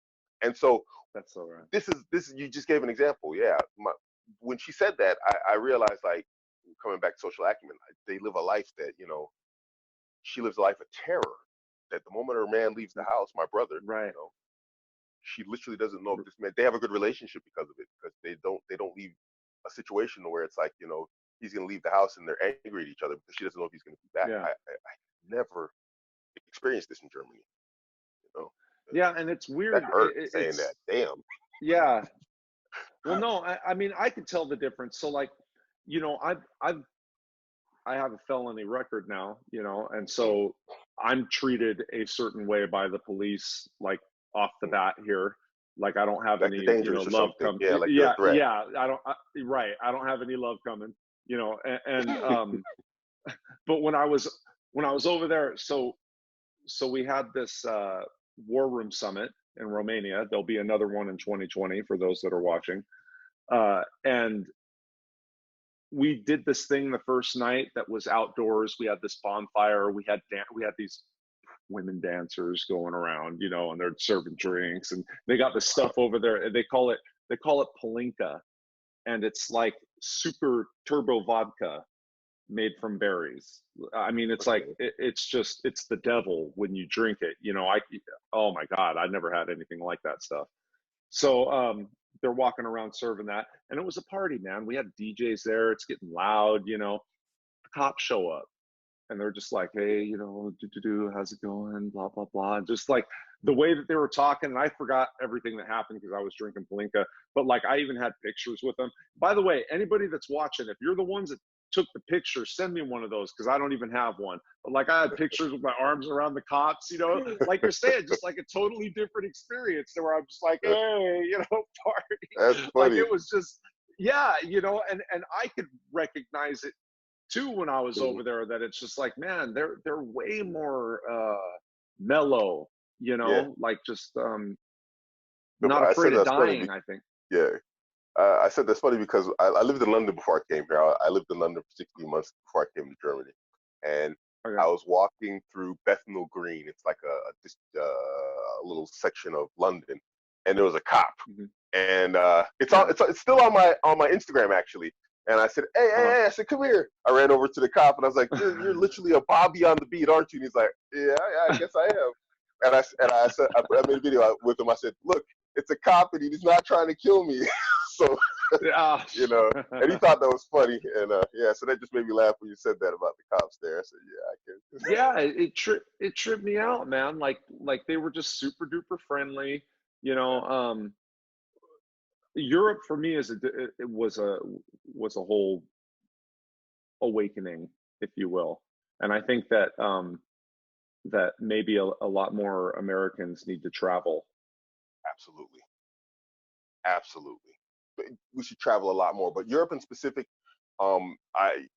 And so that's all right. this is you just gave an example. Yeah, when she said that, I realized, like, coming back to social acumen, they live a life that, you know, she lives a life of terror. That the moment her man leaves the house, my brother, Right. you know, she literally doesn't know if this man. They have a good relationship because of it, because they don't leave a situation where it's like, you know, he's gonna leave the house and they're angry at each other because she doesn't know if he's gonna be back. Yeah. I never experienced this in Germany. You know, Yeah, and it's that weird. hurt saying that. Damn. Yeah. Well, no, I mean, I could tell the difference. So, like, you know, I have a felony record now, you know, and Mm, so I'm treated a certain way by the police, like off the mm. bat here. Like I don't have Like you're any, you know, dangerous or love something. come. Yeah, like you're a Yeah, threat. yeah. I don't. Right. I don't have any love coming, you know. But when I was over there, so we had this war room summit in Romania. There'll be another one in 2020 for those that are watching. And we did this thing the first night that was outdoors. We had this bonfire. We had these women dancers going around, you know, and they're serving drinks, and they got this stuff over there. And they call it palinka, and it's like super turbo vodka made from berries. I mean, it's like Okay. it's the devil when you drink it. You know, oh my God, I never had anything like that stuff. So they're walking around serving that, and it was a party, man. We had DJs there. It's getting loud, you know. The cops show up, and they're just like, "Hey, you know, how's it going? Blah blah blah." And just like the way that they were talking, and I forgot everything that happened because I was drinking Palinka. But like, I even had pictures with them. By the way, anybody that's watching, if you're the ones that took the picture, send me one of those because I don't even have one. But like, I had pictures with my arms around the cops, you know, like you're saying, just like a totally different experience. Where I'm just like, That's, hey, you know, that's party. Like funny. it was just, yeah, you know, and I could recognize it too when I was Mhm. over there, that it's just like, man, they're way more mellow, you Yeah. know, like just No, not I said afraid of that's funny. dying, I think. Yeah. I said that's funny because I lived in London before I came here. I lived in London for 16 months before I came to Germany, and Okay. I was walking through Bethnal Green. It's like just a little section of London, and there was a cop, Hmm. and Yeah. it's still on my Instagram actually. And I said, hey, hey, Uh-huh. hey, I said, come here. I ran over to the cop and I was like, you're literally a Bobby on the beat, aren't you? And he's like, yeah, I guess I am. I made a video with him. I said, look, it's a cop and he's not trying to kill me. So, Yeah. you know, and he thought that was funny. And yeah, so that just made me laugh when you said that about the cops there. I said, yeah, I can. Yeah, it tripped me out, man. Like they were just super duper friendly. You know, Europe for me it was a whole awakening, if you will. And I think that that maybe a lot more Americans need to travel. Absolutely. Absolutely. But we should travel a lot more. But Europe in specific, I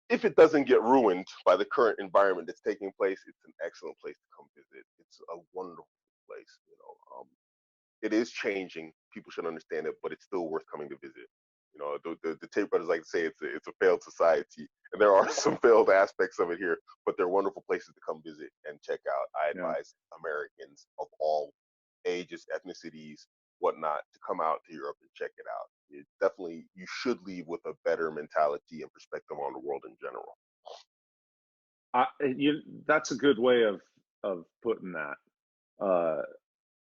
if it doesn't get ruined by the current environment that's taking place, it's an excellent place to come visit. It's a wonderful place. You know, it is changing. People should understand it, but it's still worth coming to visit. You know, the Tate brothers like to say it's a failed society, and there are some failed aspects of it here, but they're wonderful places to come visit and check out. I Yeah. advise Americans of all ages, ethnicities, whatnot, to come out to Europe and check it out. It definitely, you should leave with a better mentality and perspective on the world in general. That's a good way of putting that. Uh,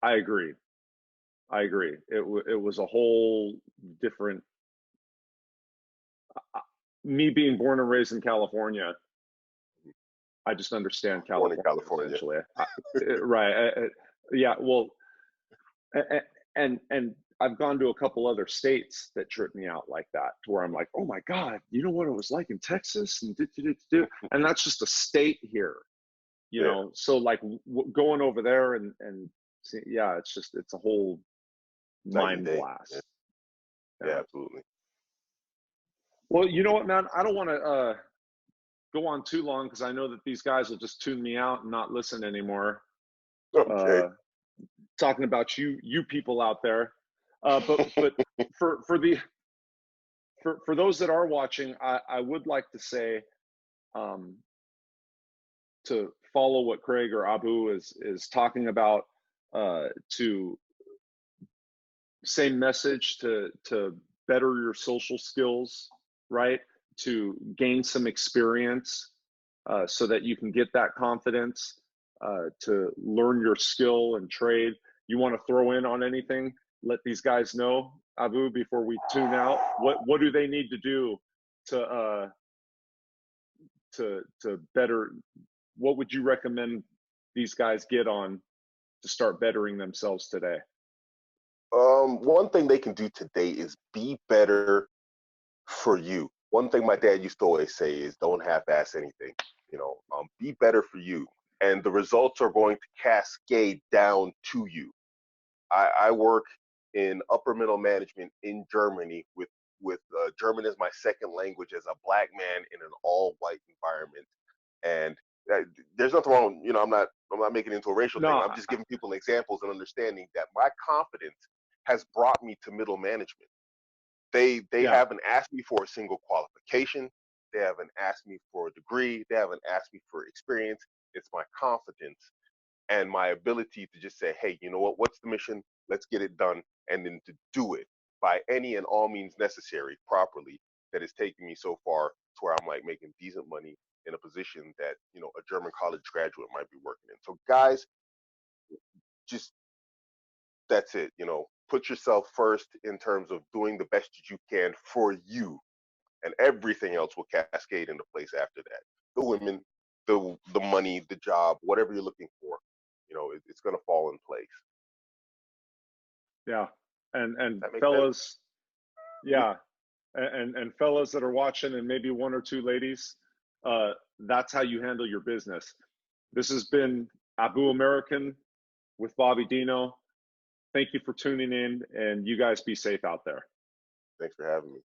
I agree. I agree. It was a whole different. Me being born and raised in California, I just understand Born in California California. essentially. Right. Yeah. Well, and I've gone to a couple other states that trip me out like that, to where I'm like, oh my God, you know what it was like in Texas, and that's just a state here, you Yeah, know. So like going over there and see, yeah, it's a whole night and mind day. Yeah, blast. yeah, Yeah. absolutely. Well, you know what, man, I don't want to go on too long because I know that these guys will just tune me out and not listen anymore. Okay. Uh, Talking about you people out there, but for the for those that are watching, I would like to say um, to follow what Craig or Abu is talking about. To same message, to better your social skills, right? To gain some experience, so that you can get that confidence, to learn your skill and trade. You want to throw in on anything? Let these guys know, Abu, before we tune out. What do they need to do to to better? What would you recommend these guys get on to start bettering themselves today? One thing they can do today is be better for you. One thing my dad used to always say is don't half-ass anything. You know, be better for you, and the results are going to cascade down to you. I work in upper middle management in Germany with German as my second language as a black man in an all-white environment, and there's nothing wrong. You know, I'm not making it into a racial thing. No, I'm just giving people examples and understanding that my confidence has brought me to middle management. They yeah, haven't asked me for a single qualification. They haven't asked me for a degree. They haven't asked me for experience. It's my confidence and my ability to just say, hey, you know what? What's the mission? Let's get it done. And then to do it by any and all means necessary properly that has taken me so far to where I'm like making decent money in a position that, you know, a German college graduate might be working in. So guys, just that's it. You know, put yourself first in terms of doing the best that you can for you, and everything else will cascade into place after that. The women, the money, the job, whatever you're looking for, you know, it's going to fall in place. yeah, and That makes sense. fellas, yeah, and fellas that are watching, and maybe one or two ladies, that's how you handle your business. This has been Abuamerican with Bobby Dino. Thank you for tuning in, and you guys be safe out there. Thanks for having me.